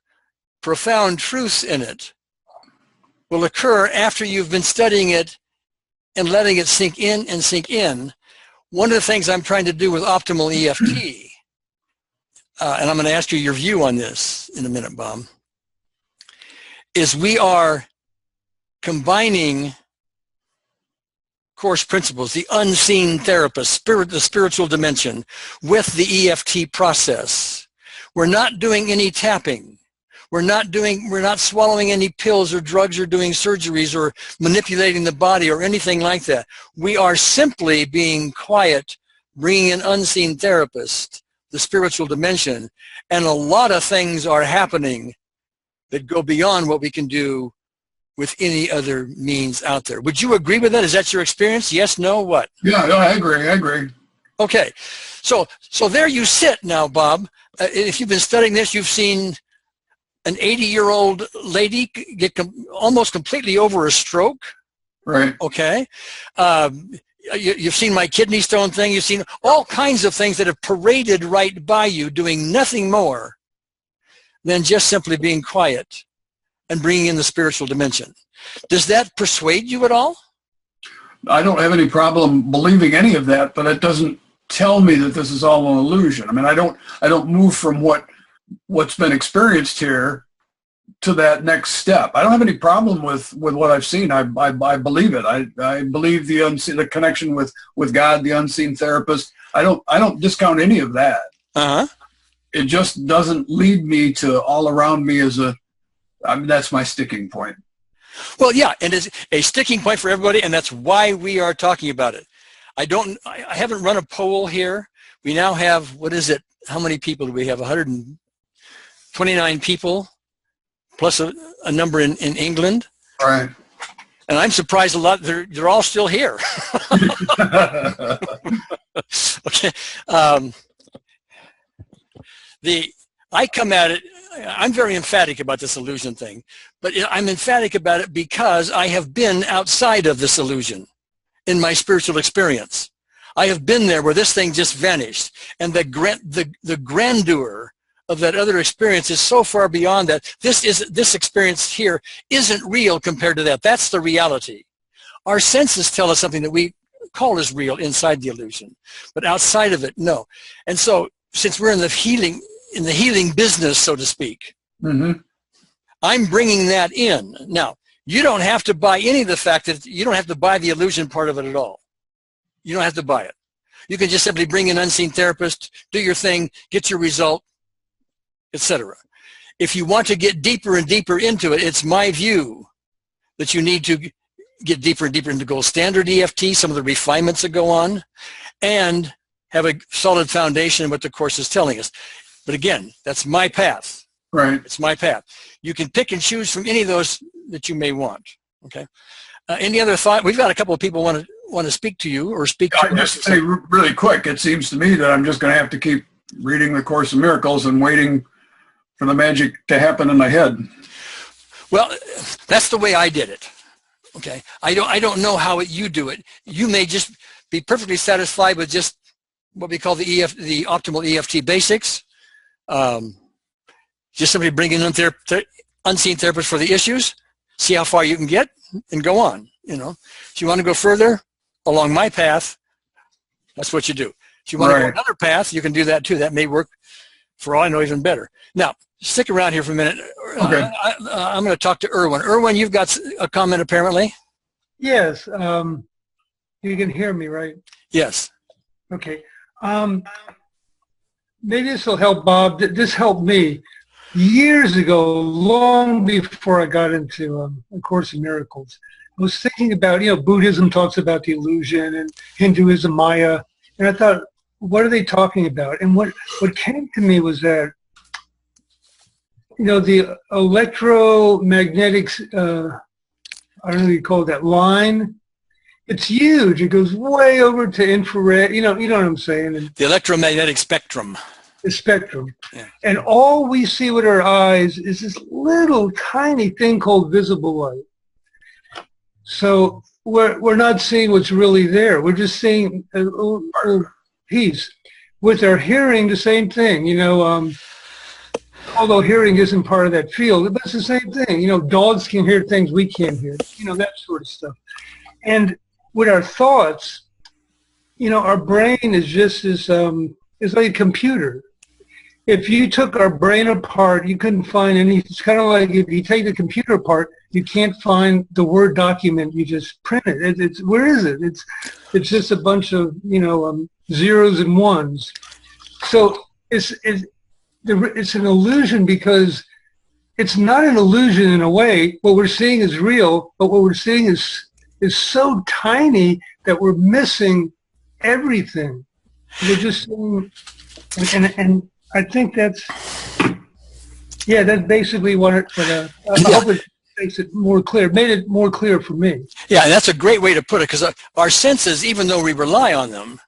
profound truths in it will occur after you've been studying it and letting it sink in and sink in. One of the things I'm trying to do with optimal EFT, and I'm going to ask you your view on this in a minute, Bob, is we are combining course principles, the unseen therapist, the spiritual dimension, with the EFT process. We're not doing any tapping. We're not swallowing any pills or drugs or doing surgeries or manipulating the body or anything like that. We are simply being quiet, bringing an unseen therapist, the spiritual dimension, and a lot of things are happening that go beyond what we can do with any other means out there. Would you agree with that? Is that your experience? Yes, no, what? Yeah, no, I agree. Okay, so there you sit now, Bob. If you've been studying this, you've seen an 80-year-old lady get almost completely over a stroke. Right. Okay. You've seen my kidney stone thing. You've seen all kinds of things that have paraded right by you, doing nothing more than just simply being quiet and bringing in the spiritual dimension. Does that persuade you at all? I don't have any problem believing any of that, but it doesn't tell me that this is all an illusion. I mean, I don't move from what's been experienced here to that next step. I don't have any problem with what I've seen. I believe it. I believe the unseen, the connection with God, the unseen therapist. I don't discount any of that. Uh-huh. It just doesn't lead me to all around me that's my sticking point. Well, yeah, and it's a sticking point for everybody, and that's why we are talking about it. I haven't run a poll here. We now have, what is it? How many people do we have? 129 people, plus a number in England. All right. And I'm surprised a lot, they're all still here. Okay. I come at it, I'm very emphatic about this illusion thing, but I'm emphatic about it because I have been outside of this illusion in my spiritual experience. I have been there where this thing just vanished, and the grandeur of that other experience is so far beyond that. This experience here isn't real compared to that. That's the reality. Our senses tell us something that we call as real inside the illusion, but outside of it, no. And so, since we're in the healing business, so to speak, mm-hmm. I'm bringing that in. Now, you don't have to buy any of the fact that you don't have to buy the illusion part of it at all. You don't have to buy it. You can just simply bring an unseen therapist, do your thing, get your result, etc. If you want to get deeper and deeper into it, it's my view that you need to get deeper and deeper into gold standard EFT, some of the refinements that go on, and have a solid foundation in what the course is telling us. But again, that's my path. Right. It's my path. You can pick and choose from any of those that you may want. Okay. Any other thought? We've got a couple of people want to speak to you or speak to I just say really quick, it seems to me that I'm just going to have to keep reading the Course in Miracles and waiting for the magic to happen in my head. Well, that's the way I did it. Okay. I don't know how you do it. You may just be perfectly satisfied with just what we call the optimal EFT basics. Just simply bringing in unseen therapists for the issues, see how far you can get, and go on. You know, if you want to go further along my path, that's what you do. If you want to go another path, you can do that too. That may work, for all I know, even better. Now, stick around here for a minute. Okay. I'm going to talk to Erwin. Erwin, you've got a comment apparently. Yes. You can hear me, right? Yes. Okay. Maybe this will help Bob. This helped me years ago, long before I got into A Course in Miracles. I was thinking about, Buddhism talks about the illusion and Hinduism, Maya, and I thought, what are they talking about? And what came to me was that, the electromagnetic, I don't know what you call that, line, it's huge. It goes way over to infrared, you know what I'm saying? And the electromagnetic spectrum. The spectrum. Yeah. And all we see with our eyes is this little tiny thing called visible light. So we're not seeing what's really there. We're just seeing a little piece. With our hearing, the same thing. Although hearing isn't part of that field, but it's the same thing. Dogs can hear things we can't hear. That sort of stuff. And with our thoughts, our brain is just as it's like a computer. If you took our brain apart, you couldn't find any. It's kind of like if you take the computer apart, you can't find the Word document you just printed. It's where is it? It's just a bunch of zeros and ones. So it's an illusion because it's not an illusion in a way. What we're seeing is real, but what we're seeing is so tiny that we're missing everything. We're just seeing, and I think that's basically what I hope it makes it more clear, made it more clear for me. Yeah, and that's a great way to put it, because our senses, even though we rely on them,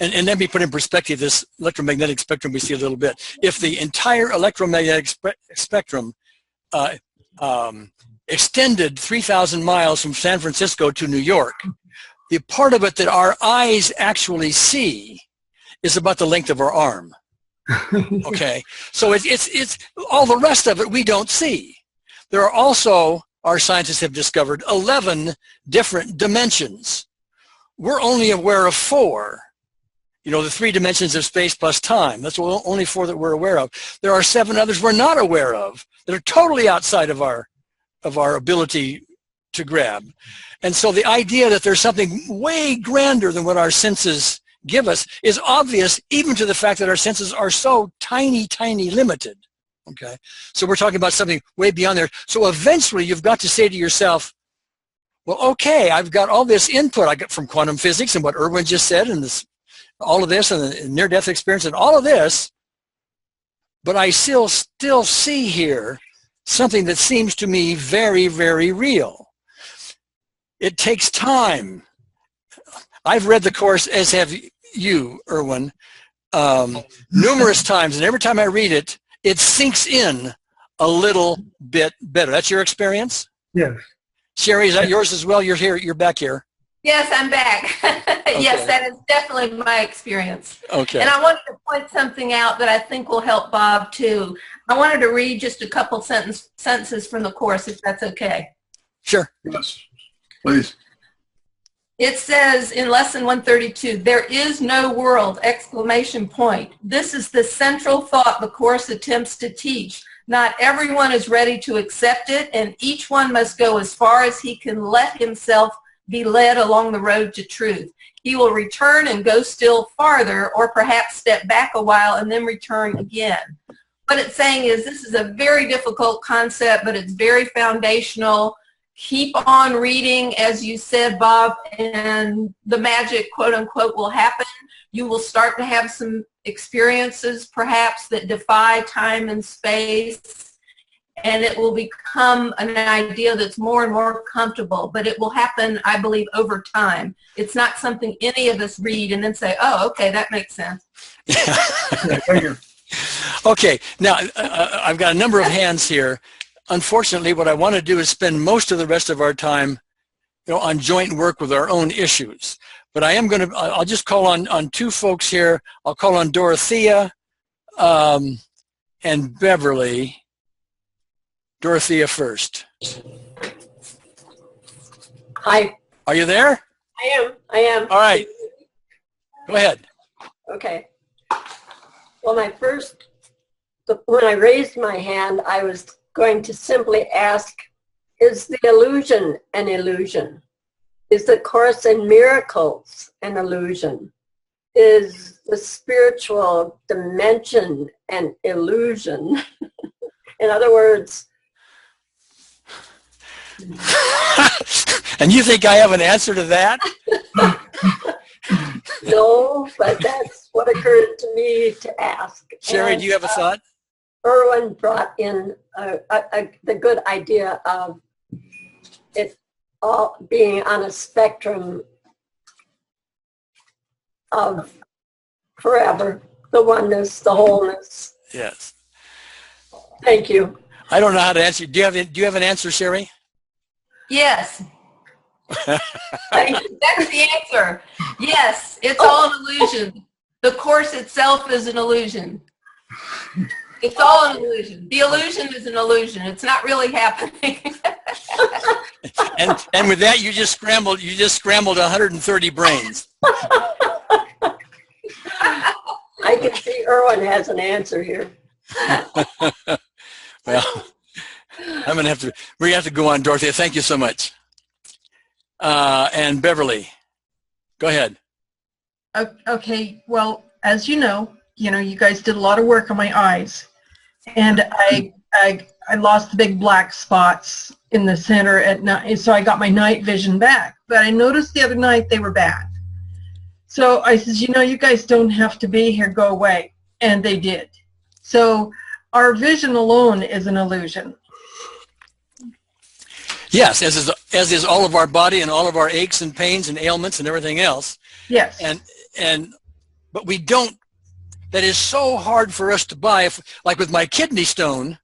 and let me put in perspective this electromagnetic spectrum we see a little bit. If the entire electromagnetic spectrum extended 3,000 miles from San Francisco to New York, the part of it that our eyes actually see is about the length of our arm. Okay, so it's all the rest of it we don't see. There are also, our scientists have discovered, 11 different dimensions. We're only aware of 4. The 3 dimensions of space plus time. That's only 4 that we're aware of. There are 7 others we're not aware of that are totally outside of our ability to grab. And so the idea that there's something way grander than what our senses give us is obvious, even to the fact that our senses are so tiny, tiny limited. Okay, so we're talking about something way beyond there. So eventually you've got to say to yourself, well, okay, I've got all this input I got from quantum physics and what Erwin just said, and all of this, and the near-death experience, and all of this, but I still see here something that seems to me very, very real. It takes time. I've read the Course, as have you, Erwin, numerous times, and every time I read it, it sinks in a little bit better. That's your experience? Yes. Sherry, is that yours as well? You're here. You're back here. Yes, I'm back. Okay. Yes, that is definitely my experience. Okay. And I wanted to point something out that I think will help Bob too. I wanted to read just a couple sentences from the Course, if that's okay. Sure. Yes, please. It says in lesson 132, "There is no world!" exclamation point. This is the central thought the Course attempts to teach. Not everyone is ready to accept it, and each one must go as far as he can let himself be led along the road to truth. He will return and go still farther, or perhaps step back a while and then return again. What it's saying is this is a very difficult concept, but it's very foundational. keep on reading, as you said, Bob, and the magic, quote unquote, will happen. You will start to have some experiences, perhaps, that defy time and space, and it will become an idea that's more and more comfortable, but it will happen, I believe, over time. It's not something any of us read and then say, oh, okay, that makes sense. Thank you. Okay, now I've got a number of hands here. Unfortunately, what I want to do is spend most of the rest of our time, on joint work with our own issues. But I am going to, I'll just call on two folks here. I'll call on Dorothea and Beverly. Dorothea first. Hi. Are you there? I am. All right. Go ahead. Okay. Well, when I raised my hand, I was going to simply ask, is the illusion an illusion? Is the Course in Miracles an illusion? Is the spiritual dimension an illusion? In other words, and you think I have an answer to that? no, but that's what occurred to me to ask. Sherry, And, do you have a thought? Erwin brought in the good idea of it all being on a spectrum of forever, the oneness, the wholeness. Yes. Thank you. I don't know how to answer. Do you have an answer, Sherry? Yes. Thank you. That's the answer. Yes, it's all an illusion. The Course itself is an illusion. It's all an illusion. The illusion is an illusion. It's not really happening. and with that, you just scrambled 130 brains. I can see Erwin has an answer here. Well, we're gonna have to go on, Dorothea. Thank you so much. And Beverly, go ahead. Okay, well, as you know, you guys did a lot of work on my eyes, and I lost the big black spots in the center at night, so I got my night vision back. But I noticed the other night they were back. So I says, you guys don't have to be here, go away. And they did. So our vision alone is an illusion. Yes, as is all of our body and all of our aches and pains and ailments and everything else. Yes. But we don't. That is so hard for us to buy. Like with my kidney stone.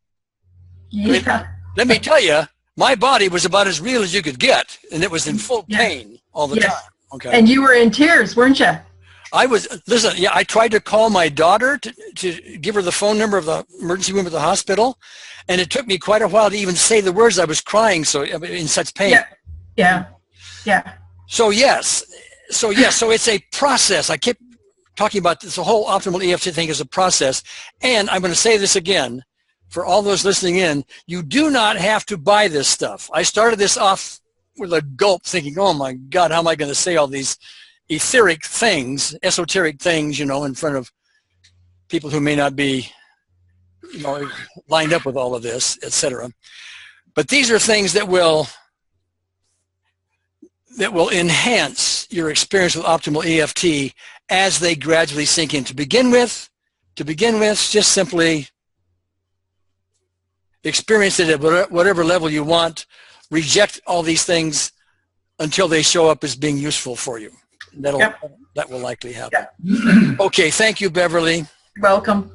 Yeah. Let me tell you, my body was about as real as you could get, and it was in full pain all the time. Okay. And you were in tears, weren't you? I was. Listen, yeah, I tried to call my daughter to give her the phone number of the emergency room at the hospital, and it took me quite a while to even say the words. I was crying in such pain. Yeah. So yes, so it's a process. I keep talking about this. The whole optimal EFT thing is a process, and I'm going to say this again for all those listening in. You do not have to buy this stuff. I started this off with a gulp, thinking, "Oh my God, how am I going to say all these etheric things, esoteric things, in front of people who may not be, lined up with all of this, etc." But these are things that will enhance your experience with optimal EFT as they gradually sink in. To begin with, just simply experience it at whatever level you want. Reject all these things until they show up as being useful for you. That will likely happen. Yep. Okay, thank you, Beverly. Welcome.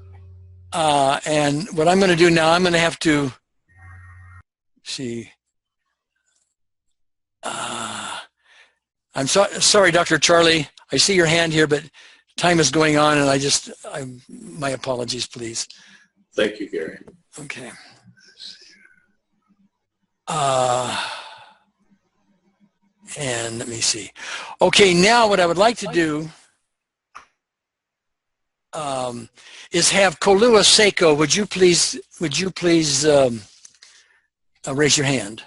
And what I'm going to do now, I'm going to have to see. I'm sorry, Dr. Charlie. I see your hand here, but time is going on, and my apologies, please. Thank you, Gary. Okay. And let me see. Okay, now what I would like to do is have Kolua Seiko. Would you please raise your hand?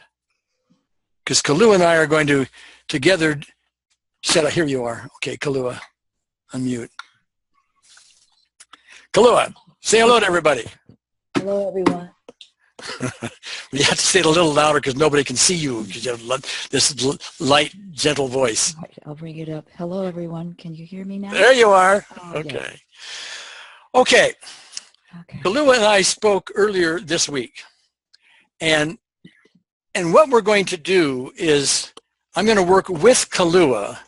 Because Kolua and I are going to together here you are. Okay, Kolua, unmute. Kolua, say hello to everybody. Hello, everyone. You have to say it a little louder because nobody can see you because you have this light, gentle voice. All right, I'll bring it up. Hello, everyone. Can you hear me now? There you are. Oh, Okay. yes. Okay. Okay. Kalua and I spoke earlier this week. And what we're going to do is I'm going to work with Kalua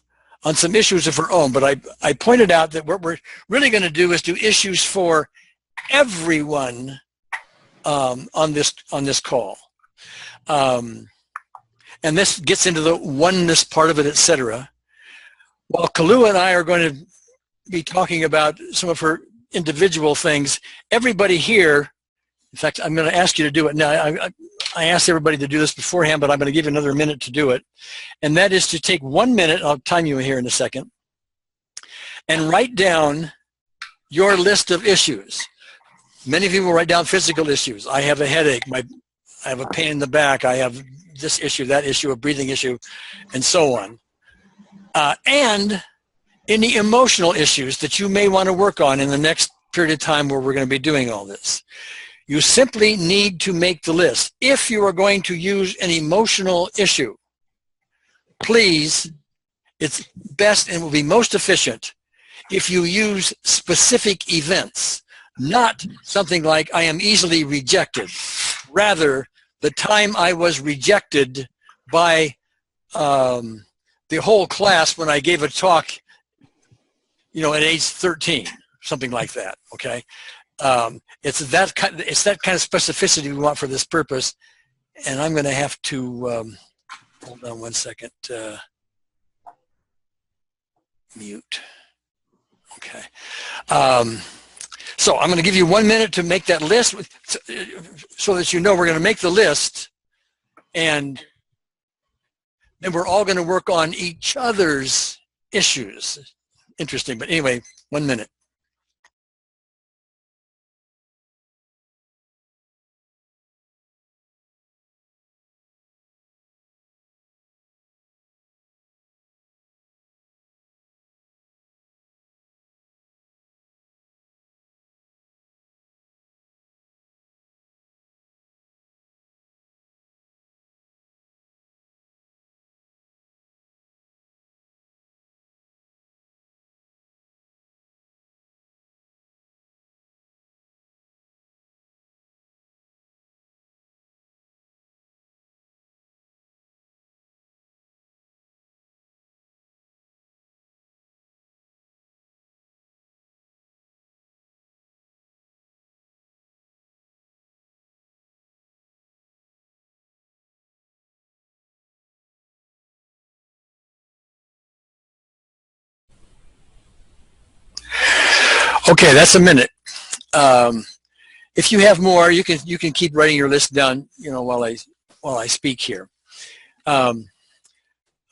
on some issues of her own, but I pointed out that what we're really going to do is do issues for everyone on this call. And this gets into the oneness part of it, etc. While Kalua and I are going to be talking about some of her individual things, everybody here, in fact, I'm going to ask you to do it now. I asked everybody to do this beforehand, but I'm going to give you another minute to do it. And that is to take 1 minute, I'll time you here in a second, and write down your list of issues. Many people write down physical issues. I have a headache. I have a pain in the back. I have this issue, that issue, a breathing issue, and so on. And any emotional issues that you may want to work on in the next period of time where we're going to be doing all this. You simply need to make the list. If you are going to use an emotional issue, please, it's best and will be most efficient if you use specific events, not something like I am easily rejected. Rather, the time I was rejected by the whole class when I gave a talk, at age 13, something like that, okay? It's that kind of specificity we want for this purpose, and I'm going to have to hold on 1 second. Mute. Okay. So I'm going to give you 1 minute to make that list, so that we're going to make the list, and then we're all going to work on each other's issues. Interesting, but anyway, 1 minute. Okay, that's a minute. If you have more, you can keep writing your list down, while I speak here. But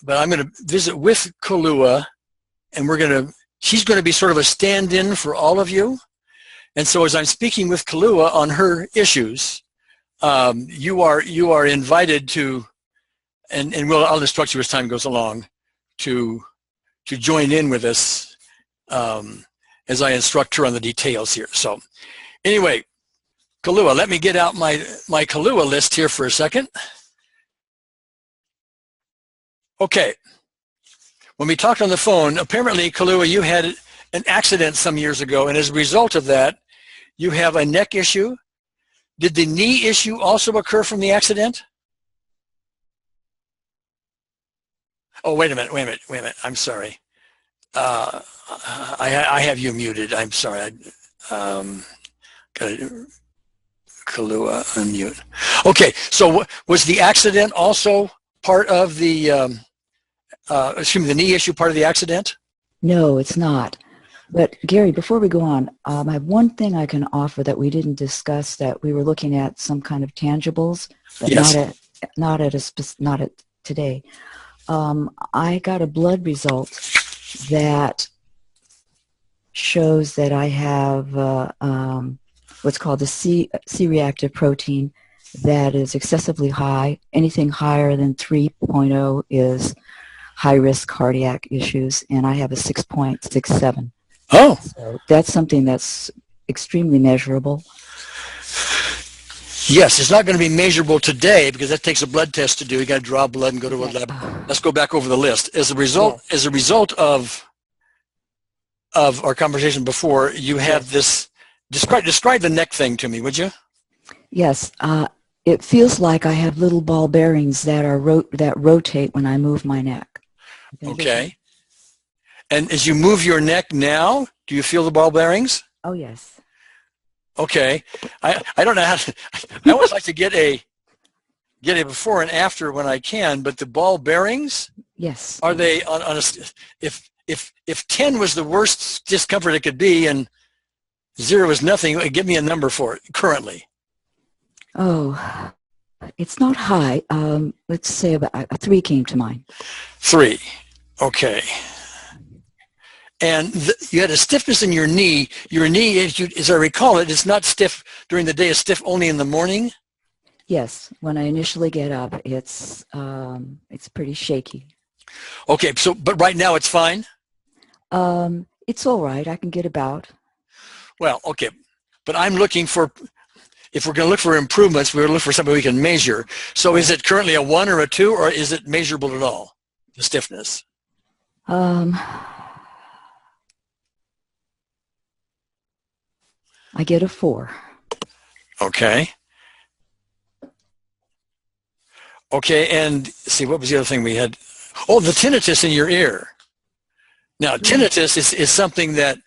I'm going to visit with Kalua, and she's going to be sort of a stand-in for all of you. And so as I'm speaking with Kalua on her issues, you are invited to, and I'll instruct you as time goes along, to join in with us as I instruct her on the details here. So anyway, Kalua, let me get out my Kalua list here for a second. Okay. When we talked on the phone, apparently, Kalua, you had an accident some years ago, and as a result of that, you have a neck issue. Did the knee issue also occur from the accident? Oh, wait a minute. I'm sorry. I have you muted. I'm sorry. Got to Kalua unmute. Okay, so was the accident also part of the, the knee issue part of the accident? No, it's not. But Gary, before we go on, I have one thing I can offer that we didn't discuss, that we were looking at some kind of tangibles, but yes. not at today. I got a blood result that shows that I have what's called the C-reactive protein that is excessively high. Anything higher than 3.0 is high-risk cardiac issues, and I have a 6.67. Oh. So that's something that's extremely measurable. Yes, it's not going to be measurable today because that takes a blood test to do. You got to draw blood and go to a lab. Let's go back over the list. As a result of our conversation before, you have this. Describe the neck thing to me, would you? Yes. It feels like I have little ball bearings that rotate when I move my neck. Okay. And as you move your neck now, do you feel the ball bearings? Oh, yes. Okay. I don't know how to, I always like to get a before and after when I can, but the ball bearings? Yes. Are they on a, if 10 was the worst discomfort it could be and 0 is nothing, give me a number for it currently. Oh, it's not high. Let's say about a 3 came to mind. 3. Okay. And you had a stiffness in your knee. Your knee, as I recall it, it's not stiff during the day. It's stiff only in the morning? Yes. When I initially get up, it's pretty shaky. Okay. So, but right now it's fine? It's all right. I can get about. Well, okay. But I'm looking for, if we're going to look for improvements, we're going to look for something we can measure. So is it currently a 1 or a 2, or is it measurable at all, the stiffness? I get a 4. Okay. Okay, and see, what was the other thing we had? Oh, the tinnitus in your ear. Now, tinnitus is something that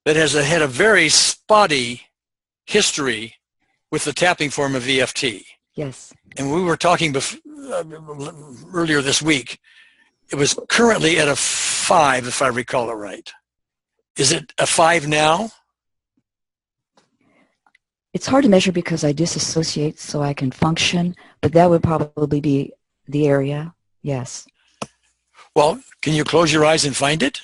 has had a very spotty history with the tapping form of EFT. Yes. And we were talking earlier this week. It was currently at a 5, if I recall it right. Is it a 5 now? It's hard to measure because I disassociate so I can function, but that would probably be the area, yes. Well, can you close your eyes and find it?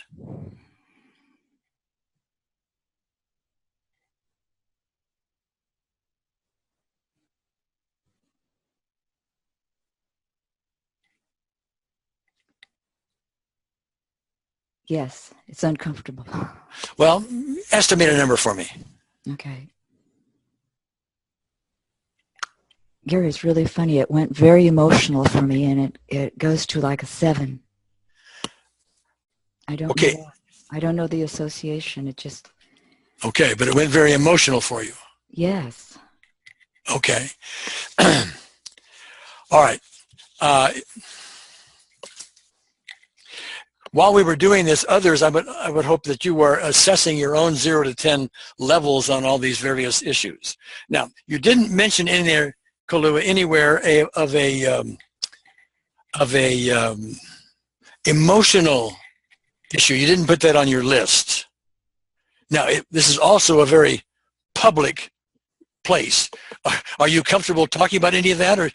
Yes, it's uncomfortable. Well, estimate a number for me. Okay. Gary, it's really funny. It went very emotional for me, and it goes to like a 7. I don't know. I don't know the association. It just. Okay, but it went very emotional for you. Yes. Okay. All right. While we were doing this, others, I would hope that you were assessing your own 0 to 10 levels on all these various issues. Now, you didn't mention in there, Kalua, anywhere of a emotional issue. You didn't put that on your list. Now, this is also a very public place. Are you comfortable talking about any of that, or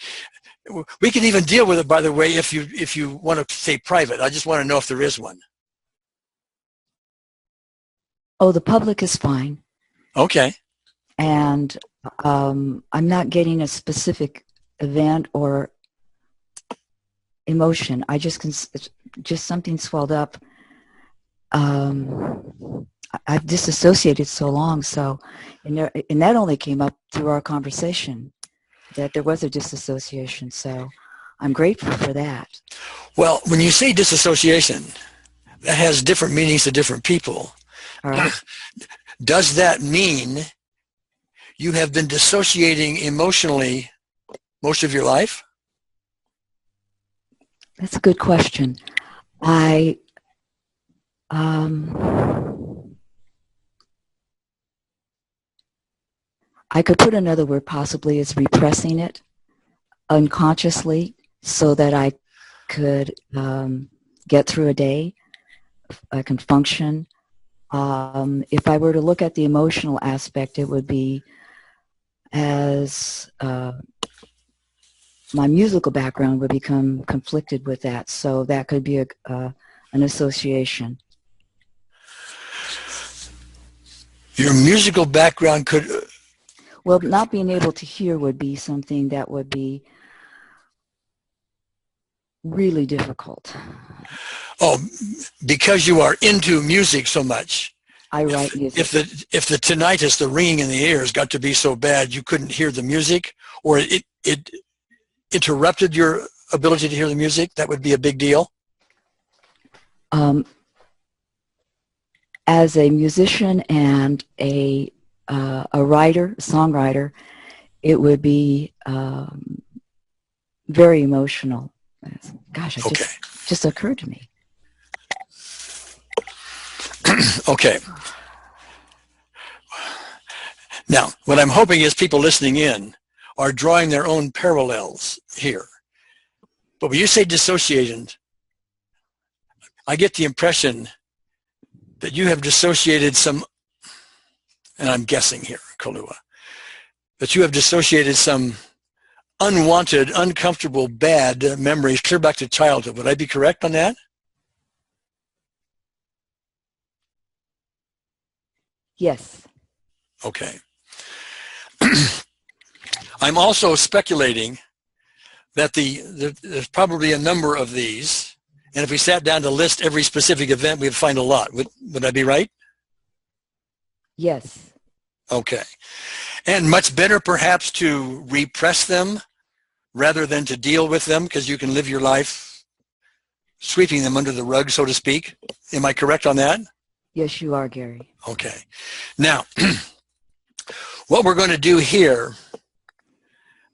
we can even deal with it, by the way, if you want to say private? I just want to know if there is one. Oh, the public is fine. Okay. And I'm not getting a specific event or emotion. I just something swelled up. I've disassociated so long, so and that only came up through our conversation, that there was a disassociation. So I'm grateful for that. Well, when you say disassociation, that has different meanings to different people. All right. Does that mean you have been dissociating emotionally most of your life? That's a good question. I could put another word possibly as repressing it unconsciously so that I could get through a day. I can function. If I were to look at the emotional aspect, it would be as my musical background would become conflicted with that. So that could be an association. Your musical background could... Well, not being able to hear would be something that would be really difficult. Oh, because you are into music so much. I write music. If the tinnitus, the ringing in the ears, got to be so bad you couldn't hear the music, or it interrupted your ability to hear the music, that would be a big deal? As a musician and a writer, songwriter, it would be very emotional. Gosh, it just occurred to me. Okay. Now, what I'm hoping is people listening in are drawing their own parallels here. But when you say dissociated, I get the impression that you have dissociated some, and I'm guessing here, Kalua, that you have dissociated some unwanted, uncomfortable, bad memories clear back to childhood. Would I be correct on that? Yes. Okay. I'm also speculating that there's probably a number of these, and if we sat down to list every specific event, we'd find a lot. Would I be right? Yes. Okay. And much better perhaps to repress them rather than to deal with them, because you can live your life sweeping them under the rug, so to speak. Am I correct on that? Yes, you are, Gary. Okay. Now, what we're going to do here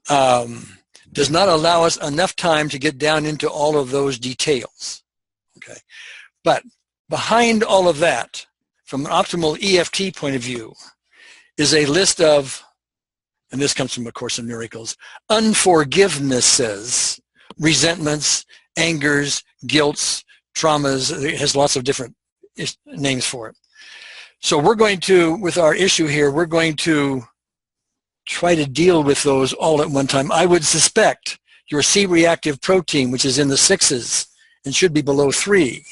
does not allow us enough time to get down into all of those details. Okay. But behind all of that, from an optimal EFT point of view, is a list of, and this comes from A Course in Miracles, unforgivenesses, resentments, angers, guilts, traumas. It has lots of different names for it. So we're going to, with our issue here, we're going to try to deal with those all at one time. I would suspect your C-reactive protein, which is in the 6s and should be below 3.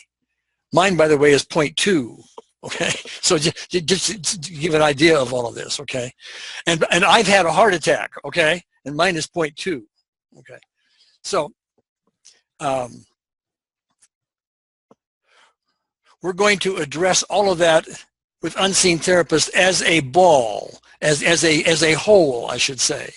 Mine, by the way, is 0.2. Okay, so just to give an idea of all of this. Okay, and I've had a heart attack. Okay, and mine is 0.2. Okay, so we're going to address all of that with Unseen Therapist as a ball, as a whole, I should say,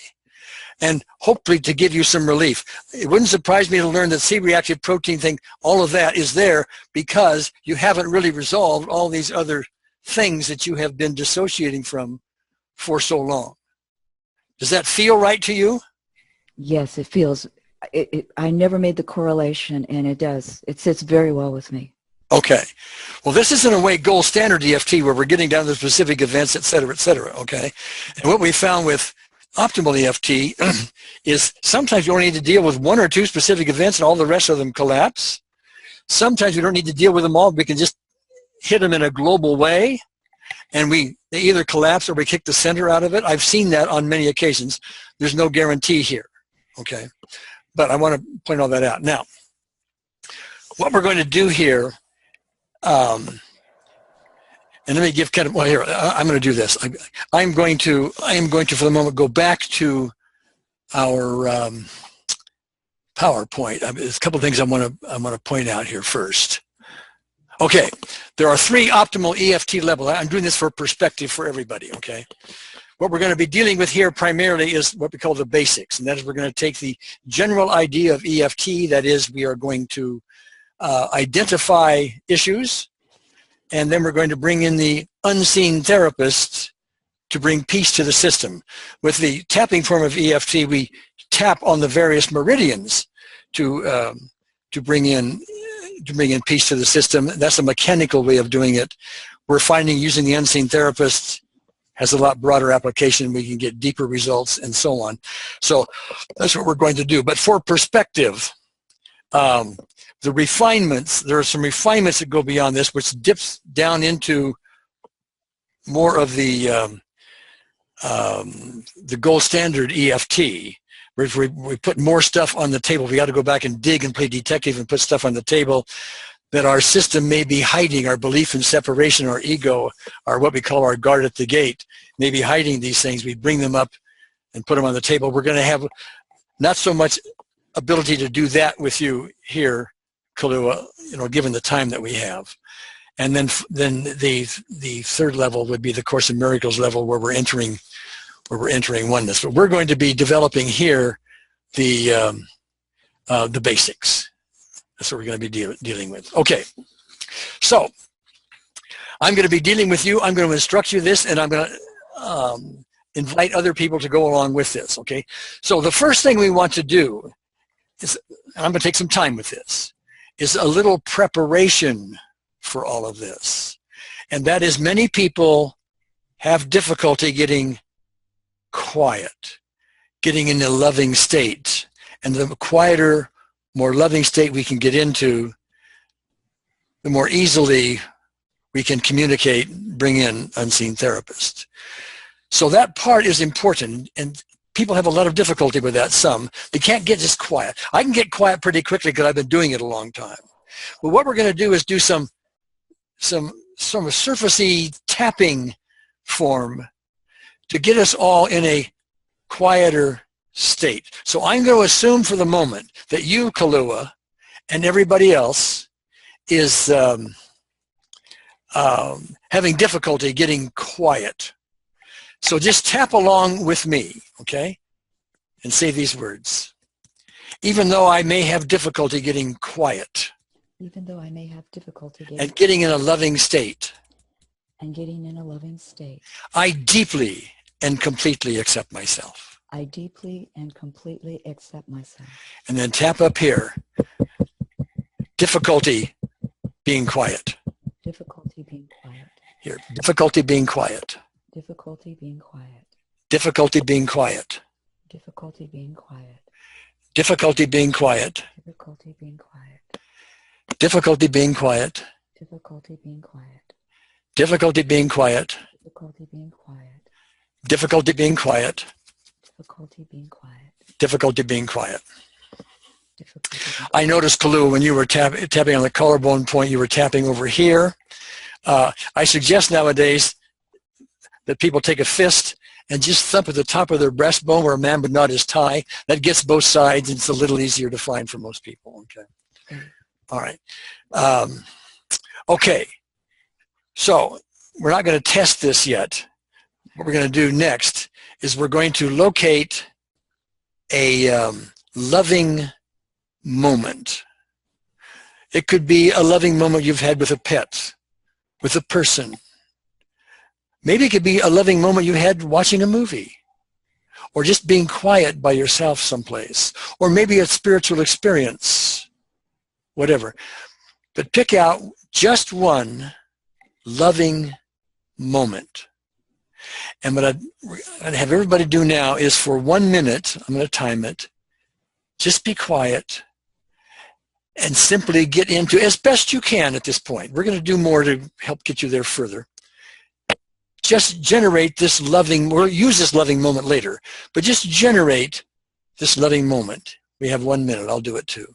and hopefully to give you some relief. It wouldn't surprise me to learn that C-reactive protein thing, all of that is there because you haven't really resolved all these other things that you have been dissociating from for so long. Does that feel right to you? Yes, it feels. I never made the correlation, and it does. It sits very well with me. Okay. Well, this is in a way gold standard EFT where we're getting down to specific events, et cetera, okay? And what we found with optimal EFT is sometimes you only need to deal with 1 or 2 specific events and all the rest of them collapse. Sometimes we don't need to deal with them all. We can just hit them in a global way and they either collapse or we kick the center out of it. I've seen that on many occasions. There's no guarantee here, okay? But I want to point all that out. Now, what we're going to do here, and let me give kind of, well, here, I'm going to do this. I am going to, for the moment, go back to our PowerPoint. There's a couple of things I want to point out here first. Okay, there are 3 optimal EFT levels. I'm doing this for perspective for everybody, okay? What we're going to be dealing with here primarily is what we call the basics, and that is we're going to take the general idea of EFT, that is we are going to identify issues, and then we're going to bring in the unseen therapist to bring peace to the system. With the tapping form of EFT, we tap on the various meridians to bring in peace to the system. That's a mechanical way of doing it. We're finding using the unseen therapist has a lot broader application. We can get deeper results and so on. So that's what we're going to do. But for perspective, the refinements, there are some refinements that go beyond this, which dips down into more of the gold standard EFT. We put more stuff on the table. We got to go back and dig and play detective and put stuff on the table that our system may be hiding. Our belief in separation, our ego, or what we call our guard at the gate, may be hiding these things. We bring them up and put them on the table. We're going to have not so much ability to do that with you here, Kalua, given the time that we have. And then the third level would be the Course in Miracles level, where we're entering oneness. But we're going to be developing here the basics. That's what we're going to be dealing with. Okay, so I'm going to be dealing with you. I'm going to instruct you this, and I'm going to invite other people to go along with this. Okay, so the first thing we want to do is, and I'm going to take some time with this, is a little preparation for all of this. And that is, many people have difficulty getting quiet, getting in a loving state. And the quieter, more loving state we can get into, the more easily we can communicate, bring in unseen therapists. So that part is important, and people have a lot of difficulty with that. Some, they can't get just quiet. I can get quiet pretty quickly because I've been doing it a long time. But what we're going to do is do some surfacey tapping form to get us all in a quieter state. So I'm going to assume for the moment that you, Kalua, and everybody else is having difficulty getting quiet. So just tap along with me, okay? And say these words. Even though I may have difficulty getting quiet. Even though I may have difficulty getting in a loving state. And getting in a loving state. I deeply and completely accept myself. I deeply and completely accept myself. And then tap up here. Difficulty being quiet. Difficulty being quiet. Here. Difficulty being quiet. Difficulty being quiet. Difficulty being quiet. Difficulty being quiet. Difficulty being quiet. Difficulty being quiet. Difficulty being quiet. Difficulty being quiet. Difficulty being quiet. Difficulty being quiet. Difficulty being quiet. Difficulty being quiet. Difficulty being quiet. I noticed, Kalu, when you were tapping on the collarbone point, you were tapping over here. I suggest nowadays that people take a fist and just thump at the top of their breastbone where a man would knot his tie. That gets both sides, and it's a little easier to find for most people. Okay. All right. Okay. So we're not going to test this yet. What we're going to do next is we're going to locate a loving moment. It could be a loving moment you've had with a pet, with a person. Maybe it could be a loving moment you had watching a movie, or just being quiet by yourself someplace, or maybe a spiritual experience, whatever. But pick out just one loving moment. And what I'd have everybody do now is, for 1 minute, I'm going to time it, just be quiet and simply get into, as best you can at this point. We're going to do more to help get you there further. Just generate this loving, we'll use this loving moment later, but just generate this loving moment. We have 1 minute. I'll do it too.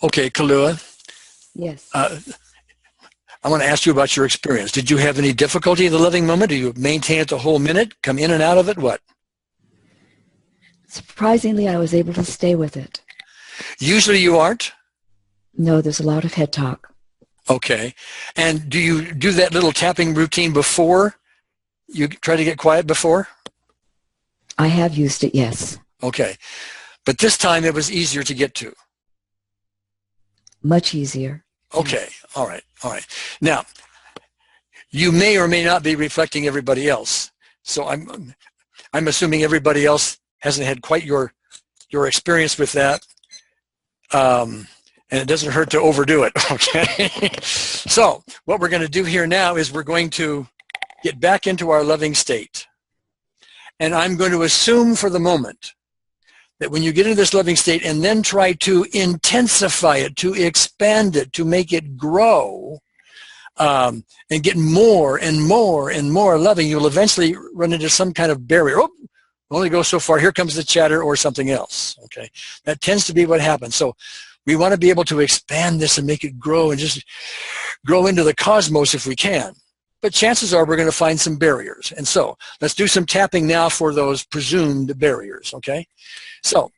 Okay, Kalua. Yes. I want to ask you about your experience. Did you have any difficulty in the loving moment? Do you maintain it the whole minute? Come in and out of it? What? Surprisingly, I was able to stay with it. Usually you aren't? No, there's a lot of head talk. Okay. And do you do that little tapping routine before you try to get quiet before? I have used it, yes. Okay. But this time it was easier to get to. Much easier. Okay. All right. All right. Now, you may or may not be reflecting everybody else. So I'm assuming everybody else hasn't had quite your experience with that. And it doesn't hurt to overdo it, okay? So what we're going to do here now is we're going to get back into our loving state. And I'm going to assume for the moment that when you get into this loving state and then try to intensify it, to expand it, to make it grow, and get more and more and more loving, you'll eventually run into some kind of barrier. Oh, only go so far. Here comes the chatter or something else, okay? That tends to be what happens. So we want to be able to expand this and make it grow and just grow into the cosmos if we can. But chances are we're going to find some barriers. And so let's do some tapping now for those presumed barriers, okay? So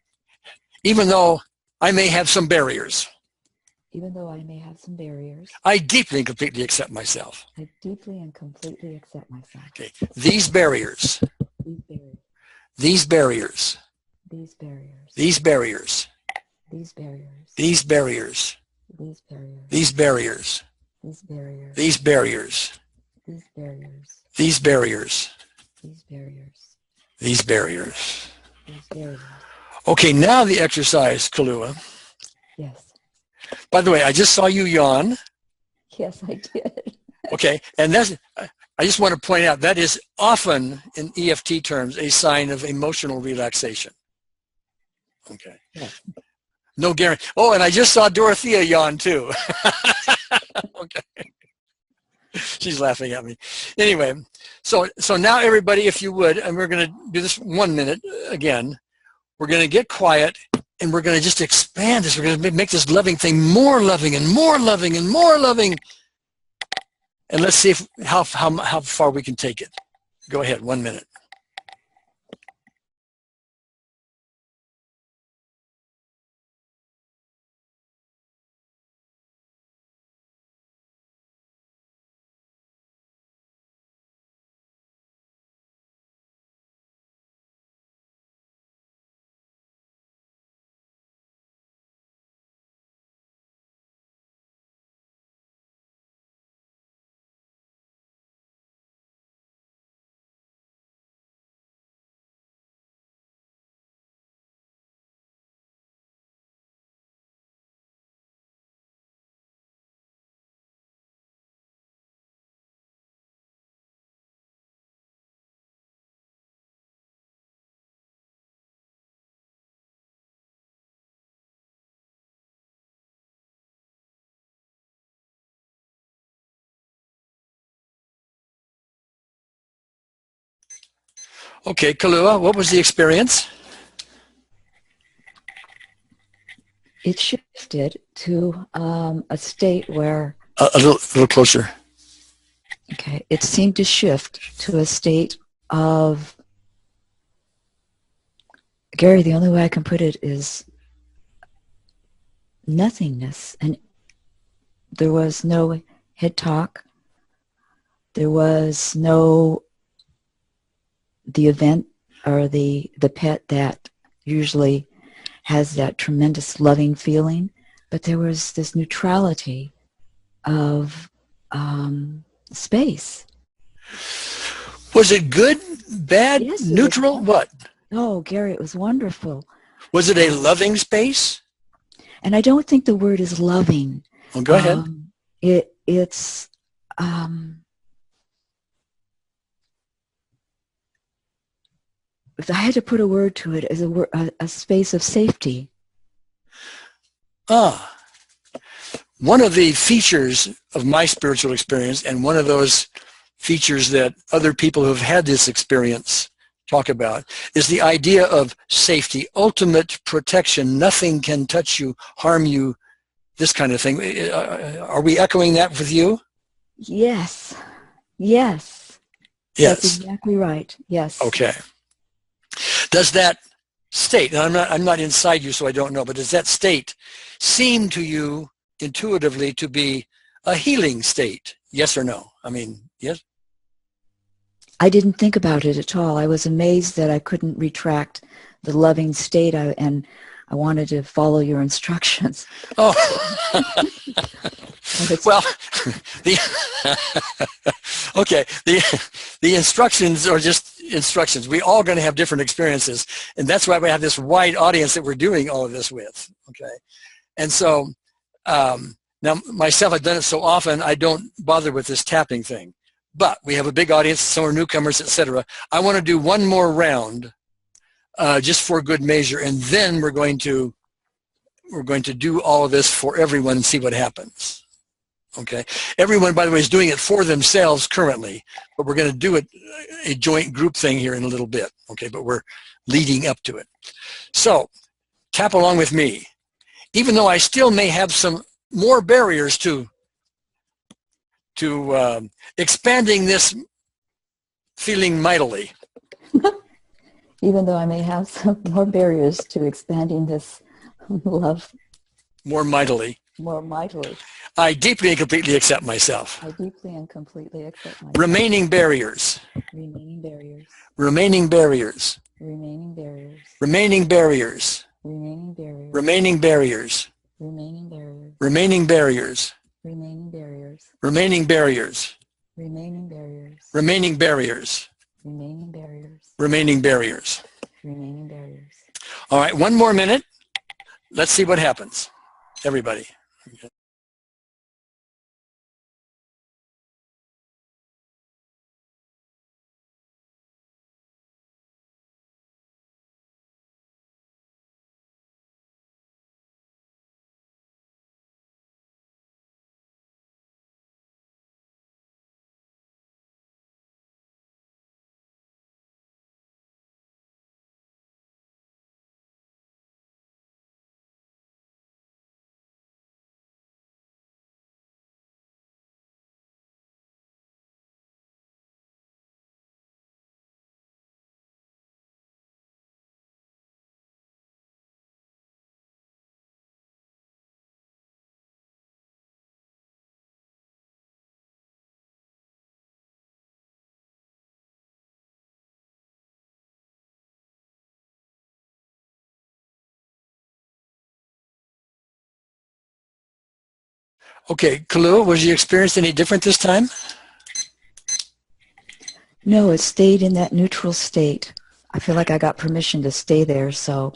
even though I may have some barriers, I deeply and completely accept myself. Okay. These barriers, these barriers, these barriers, these barriers, these barriers, these barriers, these barriers, these barriers, these barriers, these barriers, these barriers. Okay, now the exercise, Kalua. Yes. By the way, I just saw you yawn. Yes, I did. Okay, and that's, I just want to point out that is often in EFT terms a sign of emotional relaxation. Okay. Yes. No guarantee. Oh, and I just saw Dorothea yawn too. Okay. She's laughing at me. Anyway, so now everybody, if you would, and we're going to do this 1 minute again. We're going to get quiet and we're going to just expand this. We're going to make this loving thing more loving and more loving and more loving. And let's see how far we can take it. Go ahead, 1 minute. Okay, Kalua, what was the experience? It shifted to a state where... A little closer. Okay, it seemed to shift to a state of... Gary, the only way I can put it is nothingness. And there was no head talk. There was no... the event or the pet that usually has that tremendous loving feeling, but there was this neutrality of space. Was it good, bad, yes, neutral, what? Oh, Gary, it was wonderful. Was it a loving space? And I don't think the word is loving. Well, go ahead. It's if I had to put a word to it, as a space of safety. One of the features of my spiritual experience, and one of those features that other people who have had this experience talk about, is the idea of safety, ultimate protection. Nothing can touch you, harm you, this kind of thing. Are we echoing that with you? Yes. Yes. Yes. That's exactly right. Yes. Okay. Does that state, and I'm not inside you, so I don't know, but does that state seem to you intuitively to be a healing state? Yes or no? I mean, yes? I didn't think about it at all. I was amazed that I couldn't retract the loving state, and I wanted to follow your instructions. Oh. Well, the okay, the instructions are just instructions. We all going to have different experiences, and that's why we have this wide audience that we're doing all of this with. Okay, and so now myself, I've done it so often, I don't bother with this tapping thing. But we have a big audience, some are newcomers, etc. I want to do one more round, just for good measure, and then we're going to do all of this for everyone and see what happens. Okay. Everyone, by the way, is doing it for themselves currently, but we're going to do it a joint group thing here in a little bit. Okay, but we're leading up to it. So tap along with me. Even though I still may have some more barriers to expanding this feeling mightily. Even though I may have some more barriers to expanding this love more mightily. More mightily. I deeply and completely accept myself. I deeply and completely accept myself. Remaining barriers. Remaining barriers. Remaining barriers. Remaining barriers. Remaining barriers. Remaining barriers. Remaining barriers. Remaining barriers. Remaining barriers. Remaining barriers. Remaining barriers. Remaining barriers. Remaining barriers. Remaining barriers. Remaining barriers. Remaining barriers. All right, one more minute. Let's see what happens. Everybody. Okay. Okay, Kalua, was your experience any different this time? No, it stayed in that neutral state. I feel like I got permission to stay there, so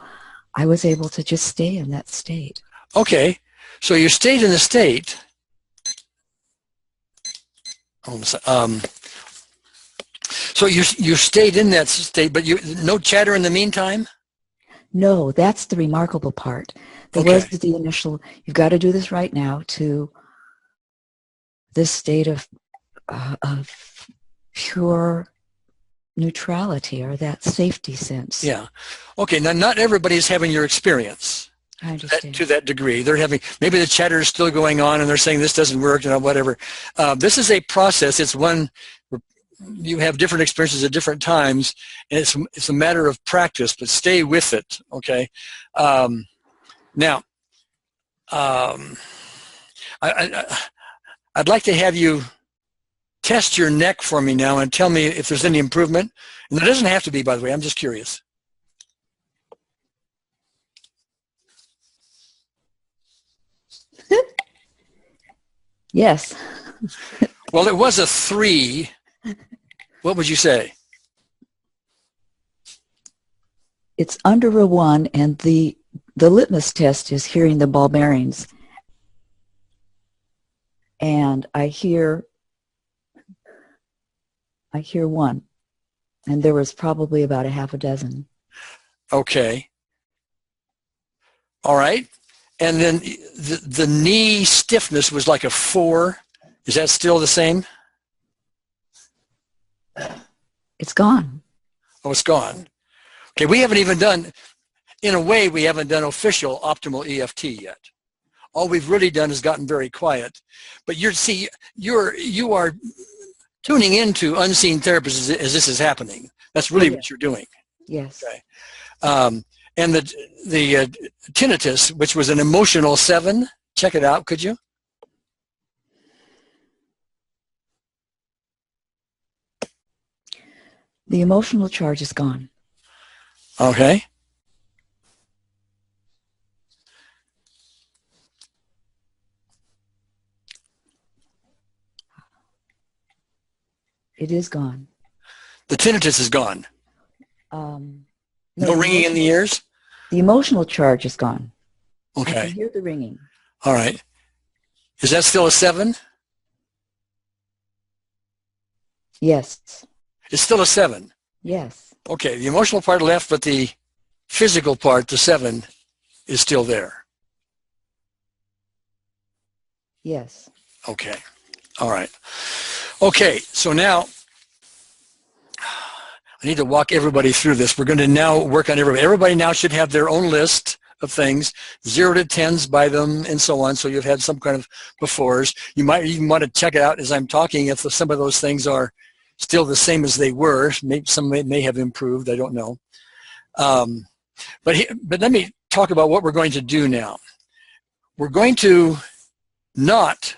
I was able to just stay in that state. Okay, so you stayed in the state. So you stayed in that state, but no chatter in the meantime? No, that's the remarkable part. There was the initial, you've got to do this right now, to this state of pure neutrality, or that safety sense. Yeah. Okay, now not everybody's having your experience. I understand. To that degree. They're having, maybe the chatter is still going on and they're saying this doesn't work, whatever. This is a process. It's one, you have different experiences at different times, and it's a matter of practice, but stay with it, okay? Now, I'd like to have you test your neck for me now and tell me if there's any improvement. And there doesn't have to be, by the way. I'm just curious. Yes. Well, it was a 3. What would you say? It's under a 1, and the litmus test is hearing the ball bearings. And I hear 1, and there was probably about a half a dozen. Okay. All right. And then the knee stiffness was like a 4. Is that still the same? It's gone. Oh, it's gone. Okay, we haven't even done, in a way, we haven't done official optimal EFT yet. All we've really done is gotten very quiet. But you are tuning into unseen therapists as this is happening. That's really what you're doing. Yes. Okay. And the tinnitus, which was an emotional 7, check it out, could you? The emotional charge is gone. Okay. It is gone. The tinnitus is gone. No, No ringing in the ears? The emotional charge is gone. I Okay. can hear the ringing. All right. Is that still a 7? Yes. It's still a 7. Yes. Okay. The emotional part left, but the physical part, the 7, is still there. Yes. Okay. All right. Okay. So now I need to walk everybody through this. We're going to now work on everybody. Everybody now should have their own list of things, 0 to 10s by them and so on. So you've had some kind of befores. You might even want to check it out as I'm talking if some of those things are still the same as they were. Maybe some may have improved. I don't know. But let me talk about what we're going to do now. We're going to not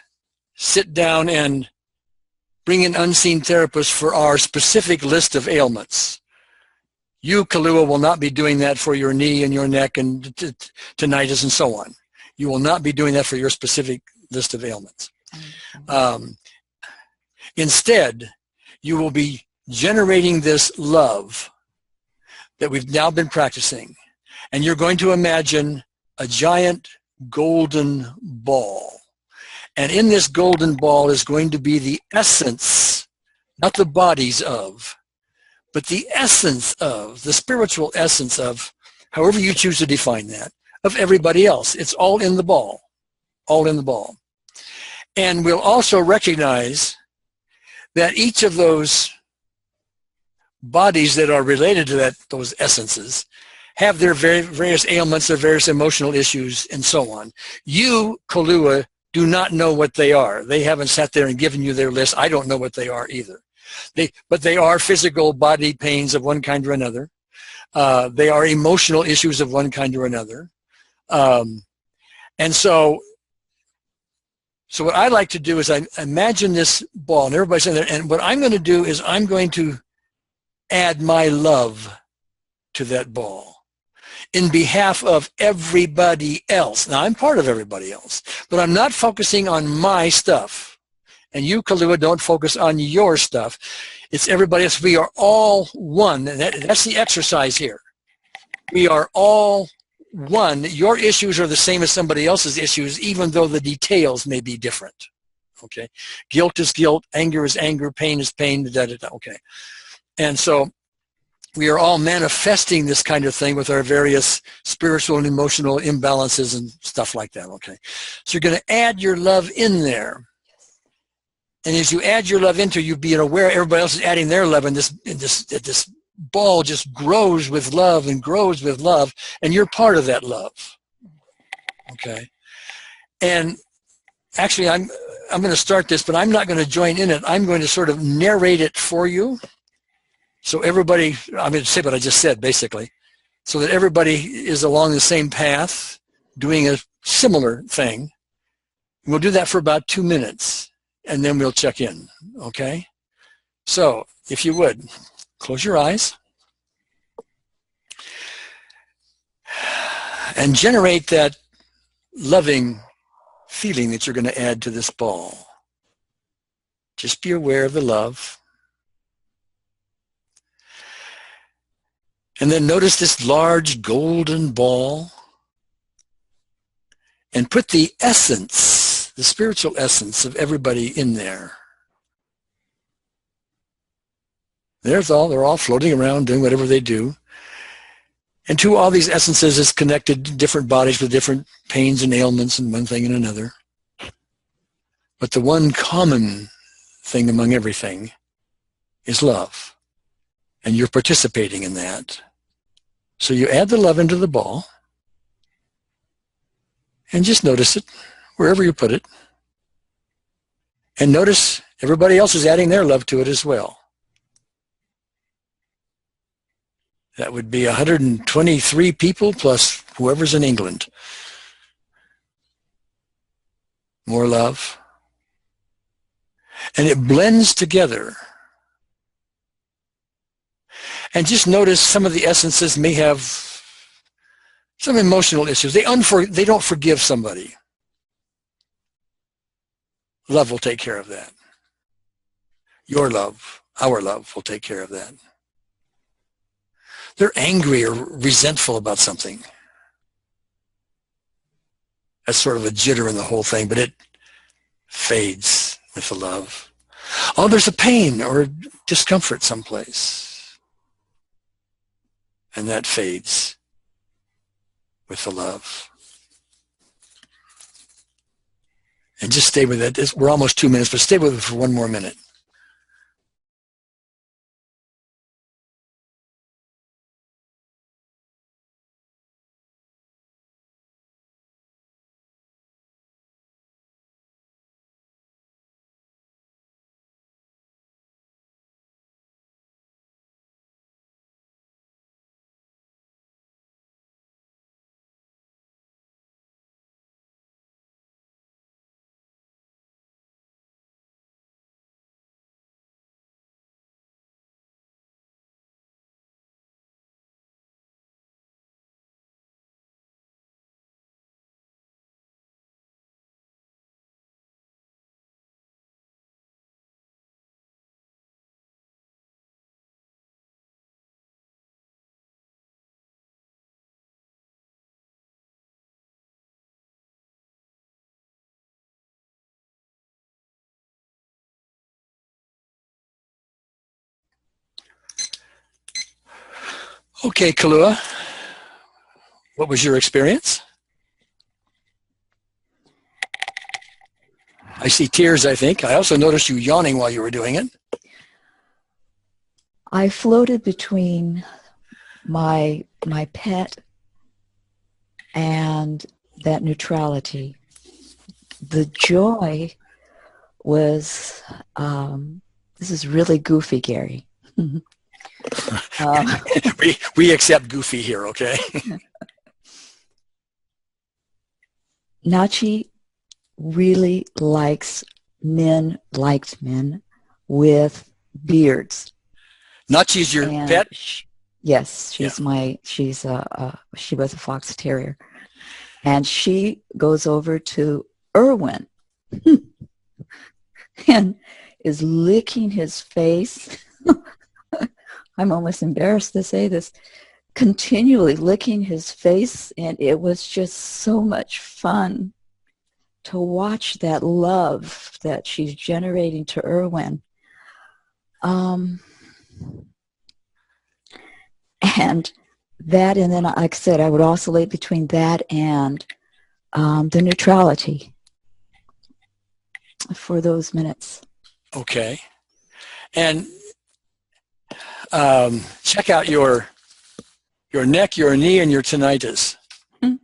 sit down and bring in unseen therapists for our specific list of ailments. You, Kahlua, will not be doing that for your knee and your neck and tinnitus and so on. You will not be doing that for your specific list of ailments. Instead, you will be generating this love that we've now been practicing, and you're going to imagine a giant golden ball. And in this golden ball is going to be the essence, not the bodies of, but the essence of, the spiritual essence of, however you choose to define that, of everybody else. It's all in the ball, all in the ball. And we'll also recognize that each of those bodies that are related to those essences have their various ailments, their various emotional issues, and so on. You, Kahlua, do not know what they are. They haven't sat there and given you their list. I don't know what they are either. But they are physical body pains of one kind or another. They are emotional issues of one kind or another. And so what I like to do is I imagine this ball, and everybody's in there, and what I'm going to do is I'm going to add my love to that ball in behalf of everybody else. Now, I'm part of everybody else, but I'm not focusing on my stuff. And you, Kahlua, don't focus on your stuff. It's everybody else. We are all one. And that's the exercise here. We are all one. Your issues are the same as somebody else's issues, even though the details may be different. Okay? Guilt is guilt. Anger is anger. Pain is pain. Da, da, da. Okay. And so we are all manifesting this kind of thing with our various spiritual and emotional imbalances and stuff like that, okay? So you're going to add your love in there. And as you add your love into, you be aware everybody else is adding their love, and this ball just grows with love and grows with love, and you're part of that love, okay? And actually, I'm going to start this, but I'm not going to join in it. I'm going to sort of narrate it for you. So everybody, I'm going to say what I just said, basically, so that everybody is along the same path, doing a similar thing. We'll do that for about 2 minutes, and then we'll check in, okay? So, if you would, close your eyes and generate that loving feeling that you're going to add to this ball. Just be aware of the love. And then notice this large golden ball, and put the essence, the spiritual essence of everybody in there. They're all floating around doing whatever they do. And to all these essences is connected different bodies with different pains and ailments and one thing and another. But the one common thing among everything is love. And you're participating in that. So you add the love into the ball and just notice it wherever you put it. And notice everybody else is adding their love to it as well. That would be 123 people plus whoever's in England. More love. And it blends together. And just notice some of the essences may have some emotional issues. They don't forgive somebody. Love will take care of that. Your love Our love will take care of that. They're angry or resentful about something. That's sort of a jitter in the whole thing, but it fades with the love. Oh, there's a pain or discomfort someplace. And that fades with the love. And just stay with it. We're almost 2 minutes, but stay with it for one more minute. Okay, Kalua, what was your experience? I see tears, I think. I also noticed you yawning while you were doing it. I floated between my pet and that neutrality. The joy was, this is really goofy, Gary. We accept goofy here, okay? Nachi really liked men with beards. Nachi's your pet? Yes, she's she was a fox terrier. And she goes over to Irwin and is licking his face. I'm almost embarrassed to say this, continually licking his face, and it was just so much fun to watch that love that she's generating to Irwin. And that, and then, like I said, I would oscillate between that and the neutrality for those minutes. Okay. And check out your neck, your knee, and your tinnitus. I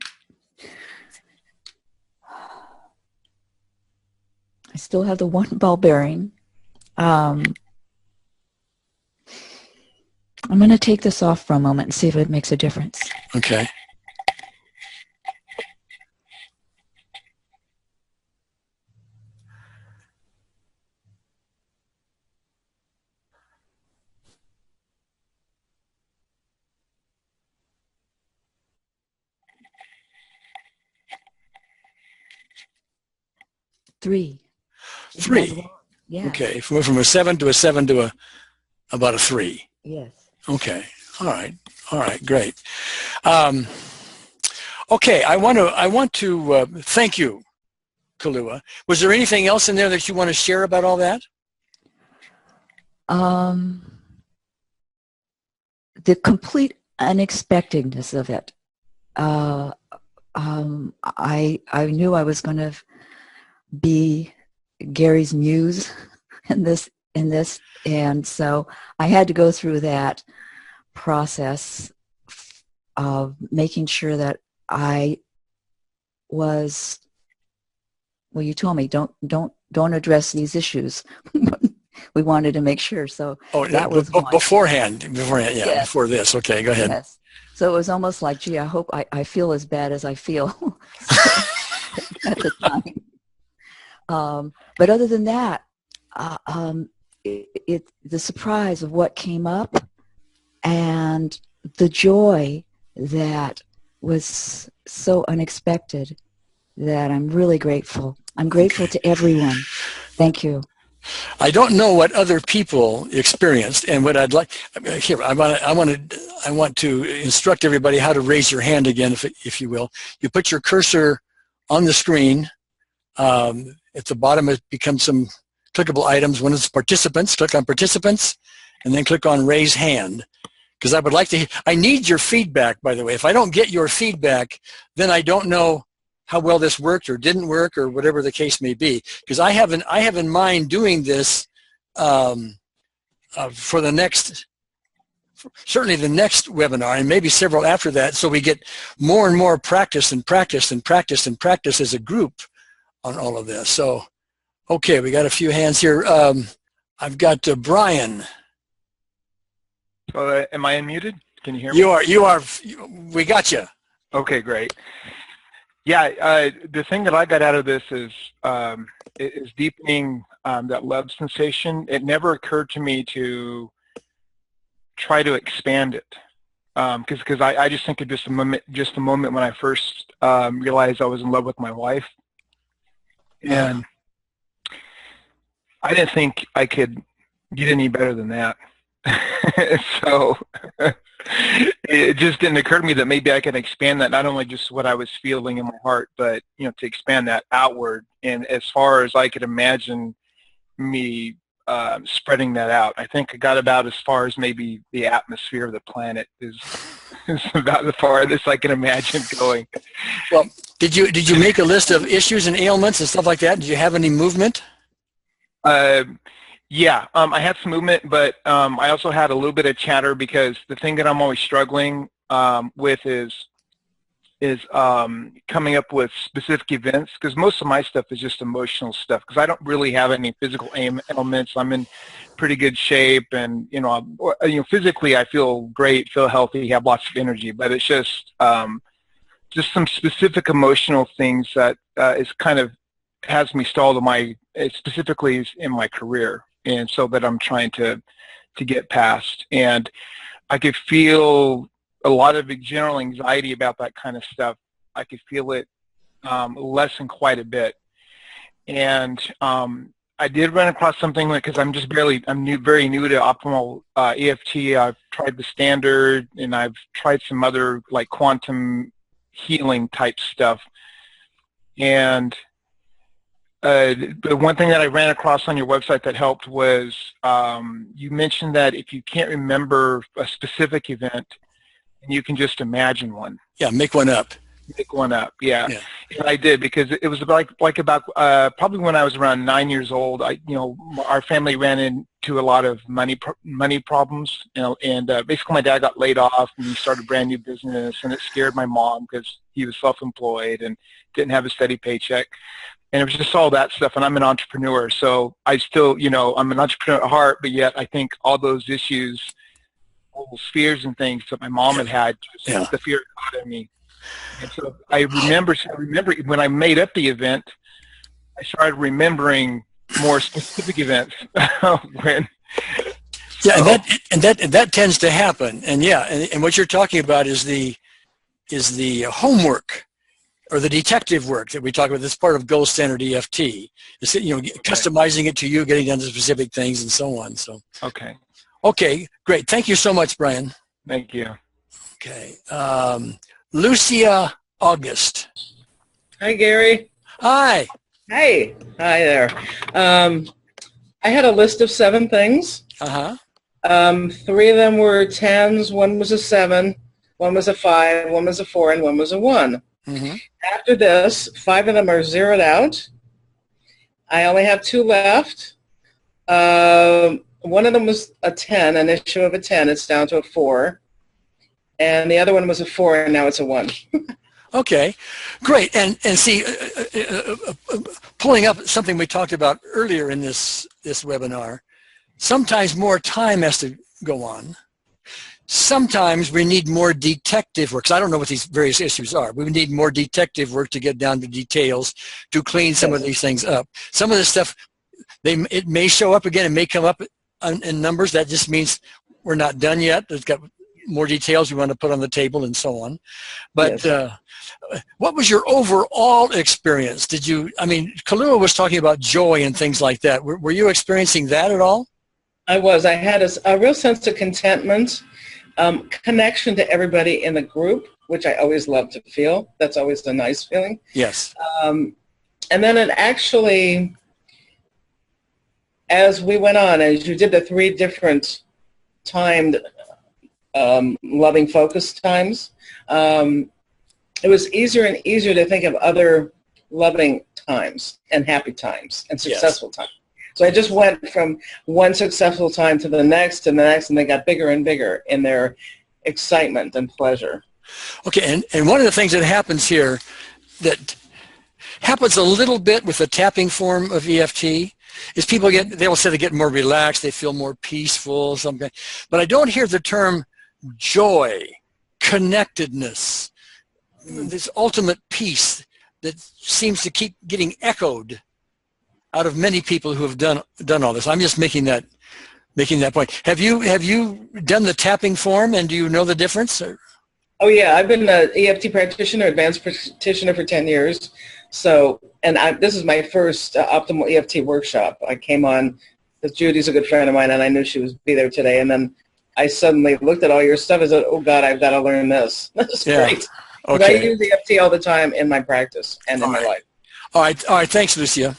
still have the one ball bearing. I'm going to take this off for a moment and see if it makes a difference. Okay. Three. Yeah. Okay. From a 7 to a 7 to about a 3. Yes. Okay. All right. All right. Great. Okay. I want to thank you, Kalua. Was there anything else in there that you want to share about all that? The complete unexpectedness of it. I knew I was going to be Gary's muse in this, and so I had to go through that process of making sure that I was. Well, you told me don't address these issues. We wanted to make sure, so that was beforehand. Yeah, yes. Before this. Okay, go ahead. Yes. So it was almost like, gee, I hope I feel as bad as I feel at the time. But other than that, the surprise of what came up and the joy that was so unexpected that I'm really grateful. I'm grateful to everyone. Thank you. I don't know what other people experienced, and what I'd like here. I want to instruct everybody how to raise your hand again, if you will. You put your cursor on the screen. At the bottom, it becomes some clickable items. One is participants. Click on participants, and then click on raise hand. Because I would like to. I need your feedback, by the way. If I don't get your feedback, then I don't know how well this worked or didn't work or whatever the case may be. Because I have in mind doing this for the next, certainly the next webinar, and maybe several after that, so we get more and more practice and practice and practice and practice as a group on all of this. So, okay, we got a few hands here. I've got Brian. Am I unmuted? Can you hear me? You are. We got you. Okay, great. Yeah, the thing that I got out of this is deepening that love sensation. It never occurred to me to try to expand it, because I just think of just a moment when I first realized I was in love with my wife, and I didn't think I could get any better than that. So it just didn't occur to me that maybe I could expand that, not only just what I was feeling in my heart, but to expand that outward. And as far as I could imagine me spreading that out, I think I got about as far as maybe the atmosphere of the planet is about the farthest I can imagine going. Well, did you make a list of issues and ailments and stuff like that? Did you have any movement? Yeah, I had some movement, but I also had a little bit of chatter, because the thing that I'm always struggling with is coming up with specific events, because most of my stuff is just emotional stuff, because I don't really have any physical ailments. I'm in pretty good shape, and physically I feel great, feel healthy, have lots of energy, but it's just some specific emotional things that is kind of has me stalled specifically in my career. And so that I'm trying to get past. And I could feel a lot of general anxiety about that kind of stuff. I could feel it lessen quite a bit. And I did run across something, because I'm very new to optimal EFT. I've tried the standard, and I've tried some other like quantum healing type stuff. And the one thing that I ran across on your website that helped was you mentioned that if you can't remember a specific event, you can just imagine one. Yeah, make one up. Make one up, yeah. And I did, because it was about probably when I was around 9 years old. Our family ran into a lot of money problems, and basically my dad got laid off, and he started a brand new business, and it scared my mom because he was self-employed and didn't have a steady paycheck. And it was just all that stuff, and I'm an entrepreneur, so I still, I'm an entrepreneur at heart, but yet I think all those issues, all those fears and things that my mom had just the fear got in me. And so I remember when I made up the event, I started remembering more specific events. And that tends to happen. And and what you're talking about is the homework, or the detective work that we talk about. This part of goal-centered EFT. It's, customizing it to you, getting down to specific things, and so on. So. Okay, great. Thank you so much, Brian. Thank you. Okay, Lucia August. Hi, Gary. Hi. Hey. Hi there. I had a list of 7 things. 3 of them were 10s. 1 was a 7. 1 was a 5. 1 was a 4, and 1 was a 1. After this, 5 of them are zeroed out. I only have 2 left. One of them was a 10, an issue of a 10. It's down to a 4. And the other one was a 4, and now it's a 1. Okay, great. And see, pulling up something we talked about earlier in this webinar, sometimes more time has to go on. Sometimes we need more detective work. 'Cause I don't know what these various issues are. We need more detective work to get down to details, to clean some of these things up. Some of this stuff, it may show up again. It may come up in numbers. That just means we're not done yet. There's got more details you want to put on the table and so on. But Yes. What was your overall experience? I mean, Kalua was talking about joy and things like that. Were you experiencing that at all? I was. I had a real sense of contentment, connection to everybody in the group, which I always love to feel. That's always a nice feeling. Yes. And then it actually, as we went on, as you did the 3 different timed loving focus times, it was easier and easier to think of other loving times and happy times and successful times. So I just went from one successful time to the next and the next, and they got bigger and bigger in their excitement and pleasure. Okay, and one of the things that happens here that happens a little bit with the tapping form of EFT is they will say they get more relaxed, they feel more peaceful, something. But I don't hear the term joy, connectedness, this ultimate peace that seems to keep getting echoed out of many people who have done all this. I'm just making that point. Have you done the tapping form, and do you know the difference? Or? Oh yeah, I've been an EFT practitioner, advanced practitioner for 10 years. So, and this is my first optimal EFT workshop. I came on because Judy's a good friend of mine, and I knew she would be there today. And then I suddenly looked at all your stuff and said, "Oh God, I've got to learn this." This is great. Okay. I use EFT all the time in my practice and in my life. All right. Thanks, Lucia.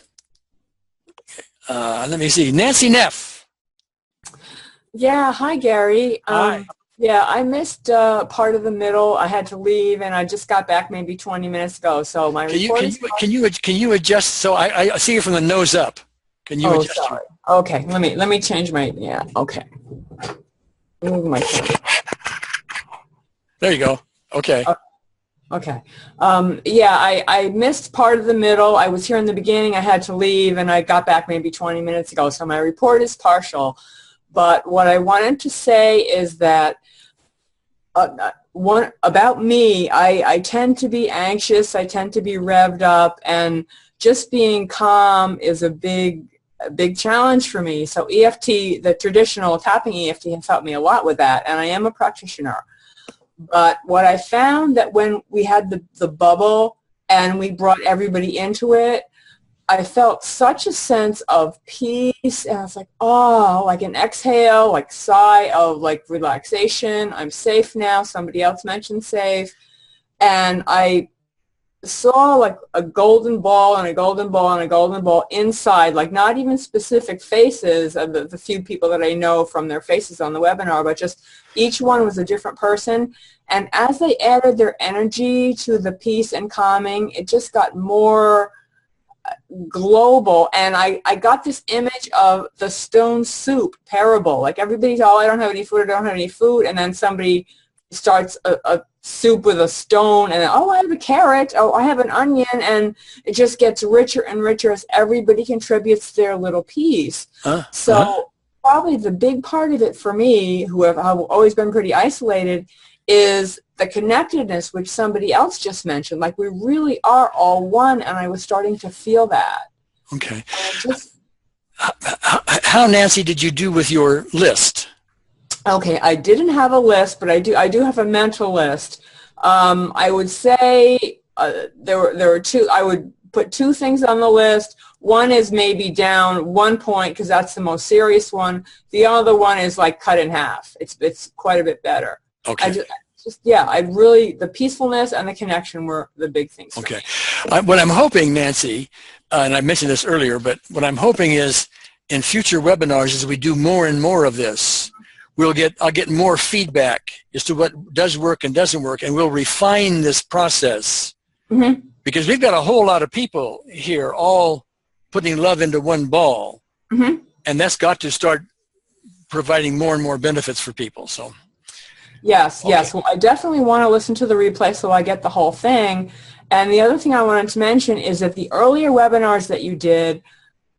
Let me see. Nancy Neff. Yeah. Hi, Gary. Hi. Yeah, I missed part of the middle. I had to leave, and I just got back maybe 20 minutes ago. So my can you adjust? So I see you from the nose up. Can you adjust? Sorry. Okay. Let me change my. Yeah. Okay. Move my phone. There you go. Okay. Okay. Yeah, I missed part of the middle. I was here in the beginning. I had to leave, and I got back maybe 20 minutes ago. So my report is partial. But what I wanted to say is that about me, I tend to be anxious. I tend to be revved up, and just being calm is a big challenge for me. So EFT, the traditional tapping EFT, has helped me a lot with that, and I am a practitioner. But what I found that when we had the bubble and we brought everybody into it, I felt such a sense of peace, and I was like, oh, like an exhale, like sigh of like relaxation. I'm safe now. Somebody else mentioned safe. And I saw like a golden ball and a golden ball and a golden ball inside, like not even specific faces of the few people that I know from their faces on the webinar, but just each one was a different person. And as they added their energy to the peace and calming, it just got more global. And I got this image of the stone soup parable. Like everybody's, oh, I don't have any food, I don't have any food. And then somebody starts a soup with a stone, and then, oh, I have a carrot, oh, I have an onion, and it just gets richer and richer as everybody contributes their little piece. So probably the big part of it for me, who have always been pretty isolated, is the connectedness, which somebody else just mentioned. Like we really are all one, and I was starting to feel that. Okay. How, Nancy, did you do with your list? Okay, I didn't have a list, but I do have a mental list. I would say there were two. I would put 2 things on the list. One is maybe down 1 point because that's the most serious one. The other one is like cut in half. It's quite a bit better. Okay. The peacefulness and the connection were the big things. Okay. What I'm hoping, Nancy, and I mentioned this earlier, but what I'm hoping is in future webinars as we do more and more of this, I'll get more feedback as to what does work and doesn't work, and we'll refine this process. Mm-hmm. Because we've got a whole lot of people here all putting love into one ball, mm-hmm. and that's got to start providing more and more benefits for people. So, yes. Well, I definitely want to listen to the replay so I get the whole thing. And the other thing I wanted to mention is that the earlier webinars that you did,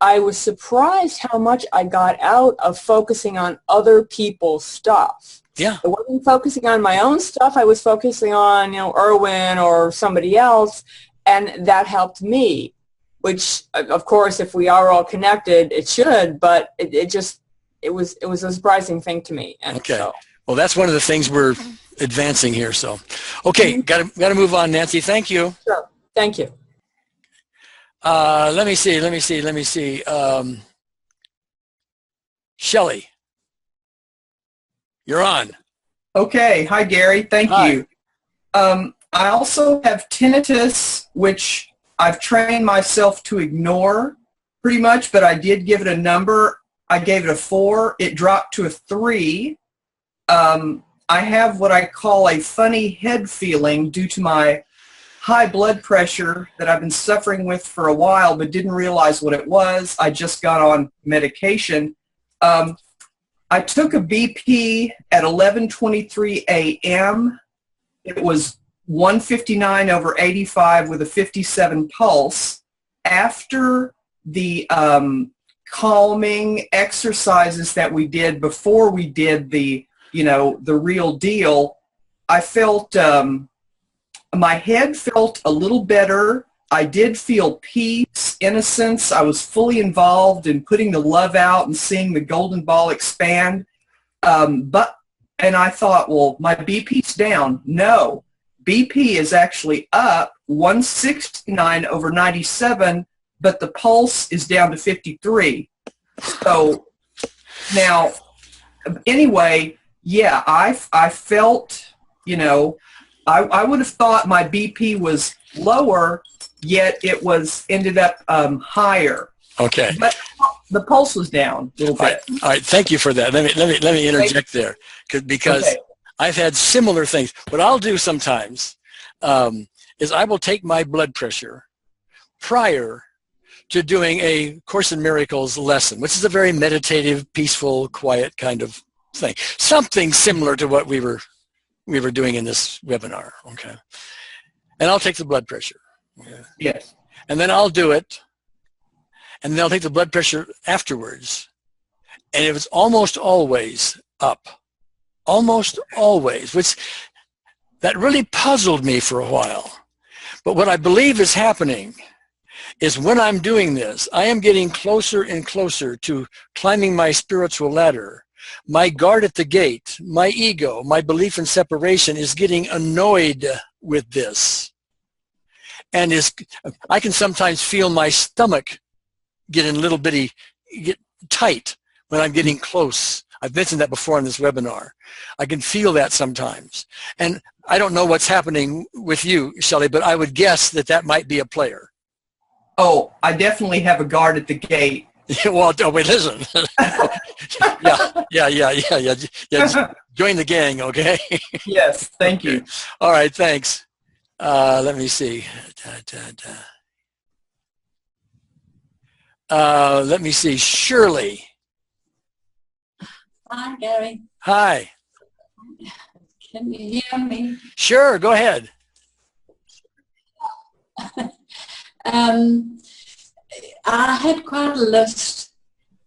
I was surprised how much I got out of focusing on other people's stuff. Yeah. I wasn't focusing on my own stuff. I was focusing on, Erwin or somebody else, and that helped me, which, of course, if we are all connected, it should, but it was a surprising thing to me. And okay. So. Well, that's one of the things we're advancing here. So, okay, got to move on, Nancy. Thank you. Sure. Thank you. Let me see. Shelley, you're on. Okay. Hi, Gary. Thank you. I also have tinnitus, which I've trained myself to ignore pretty much, but I did give it a number. I gave it a 4. It dropped to a 3. I have what I call a funny head feeling due to my high blood pressure that I've been suffering with for a while, but didn't realize what it was. I just got on medication. I took a BP at 11:23 a.m. It was 159/85 with a 57 pulse. After the calming exercises that we did before we did the, the real deal, I felt, my head felt a little better. I did feel peace, innocence. I was fully involved in putting the love out and seeing the golden ball expand. And I thought, well, my BP's down. No, BP is actually up 169/97, but the pulse is down to 53. So now, anyway, yeah, I felt, I would have thought my BP was lower, yet it ended up higher. Okay. But the pulse was down a little bit. All right. Thank you for that. Let me interject there because okay. I've had similar things. What I'll do sometimes is I will take my blood pressure prior to doing a Course in Miracles lesson, which is a very meditative, peaceful, quiet kind of thing. Something similar to what we were doing in this webinar. Okay. And I'll take the blood pressure. Okay. Yes. And then I'll do it. And then I'll take the blood pressure afterwards. And it was almost always up. Almost always, which that really puzzled me for a while. But what I believe is happening is when I'm doing this, I am getting closer and closer to climbing my spiritual ladder. My guard at the gate, my ego, my belief in separation is getting annoyed with this. And I can sometimes feel my stomach get tight when I'm getting close. I've mentioned that before in this webinar. I can feel that sometimes. And I don't know what's happening with you, Shelley, but I would guess that might be a player. Oh, I definitely have a guard at the gate. Well, wait, listen. Yeah. Join the gang, okay? Yes, thank you. All right, thanks. Let me see. Let me see. Shirley. Hi, Gary. Hi. Can you hear me? Sure, go ahead. I had quite a list,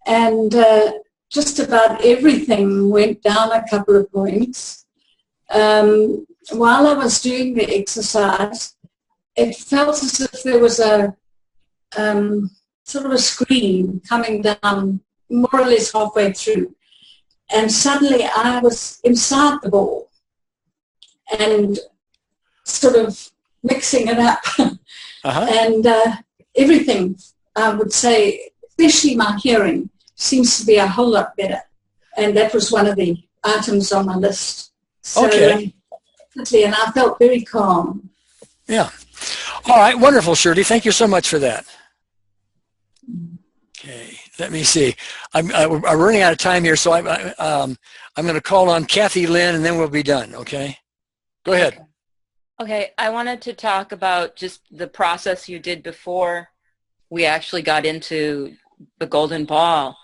and just about everything went down a couple of points. While I was doing the exercise, it felt as if there was a sort of a screen coming down more or less halfway through. And suddenly I was inside the ball and sort of mixing it up. And everything, I would say, especially my hearing, seems to be a whole lot better. And that was one of the items on my list. So, okay. And I felt very calm. Yeah. All right. Wonderful, Shirley. Thank you so much for that. Okay. Let me see. I'm running out of time here, so I'm going to call on Kathy Lynn, and then we'll be done. Okay. Go ahead. Okay. I wanted to talk about just the process you did before we actually got into the golden ball.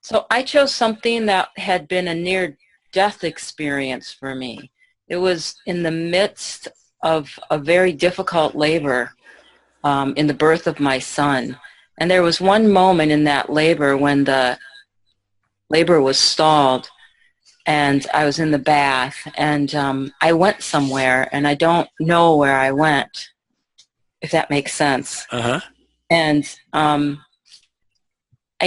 So I chose something that had been a near-death experience for me. It was in the midst of a very difficult labor in the birth of my son. And there was one moment in that labor when the labor was stalled and I was in the bath and I went somewhere and I don't know where I went, if that makes sense. And I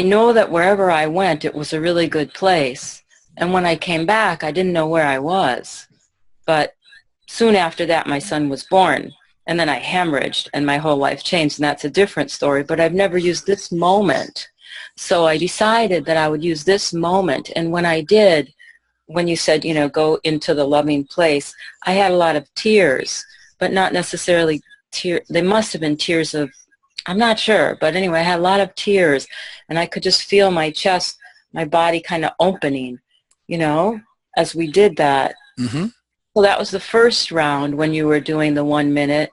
know that wherever I went, it was a really good place, And when I came back, I didn't know where I was. But soon after that, my son was born. And then I hemorrhaged, and my whole life changed, and that's a different story. But I've never used this moment. So I decided that I would use this moment. And when I did, when you said, you know, go into the loving place, I had a lot of tears, but not necessarily tears. They must have been tears of, I'm not sure. But anyway, I had a lot of tears, and I could just feel my chest, my body kind of opening, you know, as we did that. Mm-hmm. So that was the first round when you were doing the 1 minute.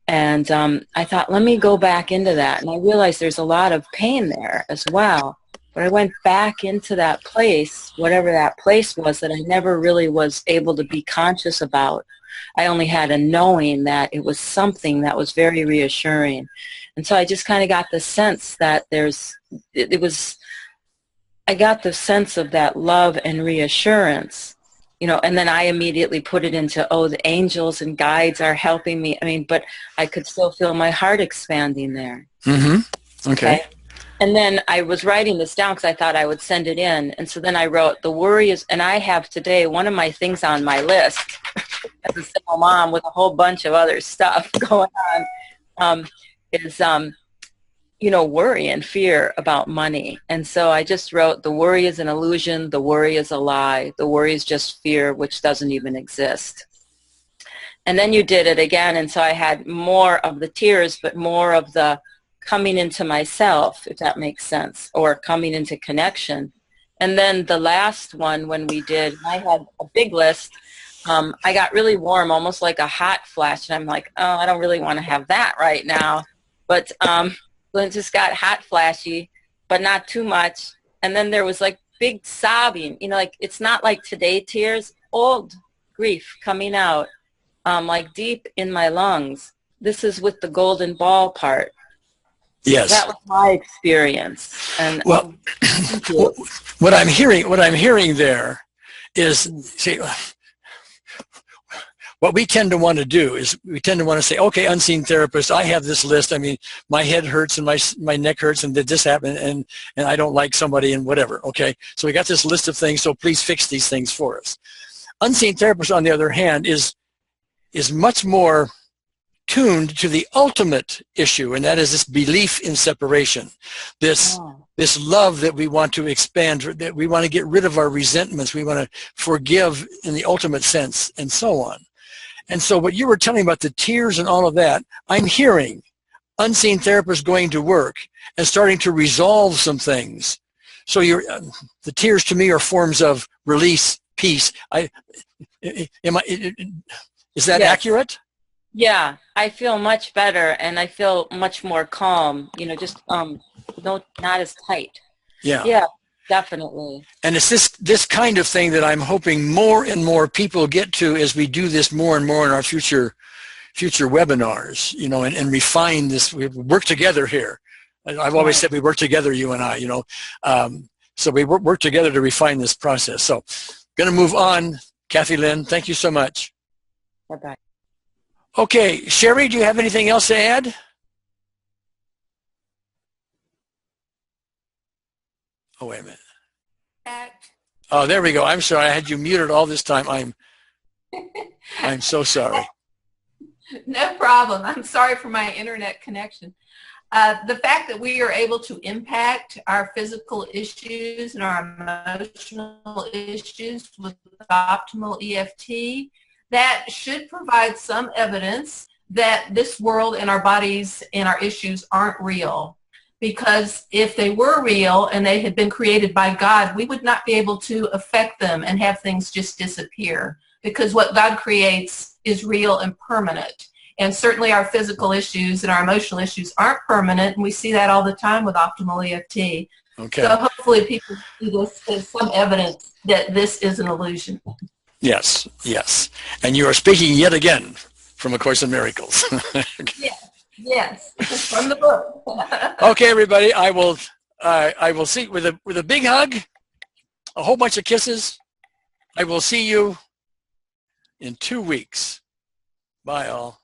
And I thought, let me go back into that. And I realized there's a lot of pain there as well. But I went back into that place, whatever that place was that I never really was able to be conscious about. I only had a knowing that it was something that was very reassuring. And so I just kind of got the sense that I got the sense of that love and reassurance. You know, and then I immediately put it into, oh, the angels and guides are helping me. I mean, but I could still feel my heart expanding there. Mm-hmm. Okay. And then I was writing this down because I thought I would send it in. And so then I wrote, the worry is, and I have today, one of my things on my list as a single mom with a whole bunch of other stuff going on is, you know, worry and fear about money. And so I just wrote, the worry is an illusion, the worry is a lie, the worry is just fear, which doesn't even exist. And then you did it again, and so I had more of the tears, but more of the coming into myself, if that makes sense, or coming into connection. And then the last one, when we did, I had a big list. I got really warm, almost like a hot flash, and I'm like, oh, I don't really want to have that right now. But it just got hot flashy, but not too much. And then there was like big sobbing, you know, like it's not like today tears, old grief coming out, like deep in my lungs. This is with the golden ball part. Yes. That was my experience. And well, what I'm hearing there is, see, what we tend to want to do is we tend to want to say, okay, unseen therapist, I have this list. I mean, my head hurts and my neck hurts and did this happen and I don't like somebody and whatever. Okay, so we got this list of things, so please fix these things for us. Unseen therapist, on the other hand, is much more tuned to the ultimate issue, and that is this belief in separation, this love that we want to expand, that we want to get rid of our resentments, we want to forgive in the ultimate sense, and so on. And so what you were telling about the tears and all of that, I'm hearing unseen therapists going to work and starting to resolve some things. So the tears to me are forms of release, peace. Is that accurate? Yeah, I feel much better and I feel much more calm, you know, just not as tight. Yeah. Yeah, definitely. And it's this kind of thing that I'm hoping more and more people get to as we do this more and more in our future webinars, you know, and refine this. We work together here. I've always said we work together, you and I, you know. So we work together to refine this process. So going to move on. Kathy Lynn, thank you so much. Bye-bye. Okay, Sherry, do you have anything else to add? Oh, wait a minute. Oh, there we go. I'm sorry. I had you muted all this time. I'm so sorry. No problem. I'm sorry for my internet connection. The fact that we are able to impact our physical issues and our emotional issues with optimal EFT, that should provide some evidence that this world and our bodies and our issues aren't real. Because if they were real and they had been created by God, we would not be able to affect them and have things just disappear. Because what God creates is real and permanent. And certainly our physical issues and our emotional issues aren't permanent, and we see that all the time with optimal EFT. Okay. So hopefully people see this as some evidence that this is an illusion. Yes, yes. And you are speaking yet again from A Course in Miracles. Yes, from the book. Okay, everybody, I will see with a big hug, a whole bunch of kisses. I will see you in 2 weeks. Bye, all.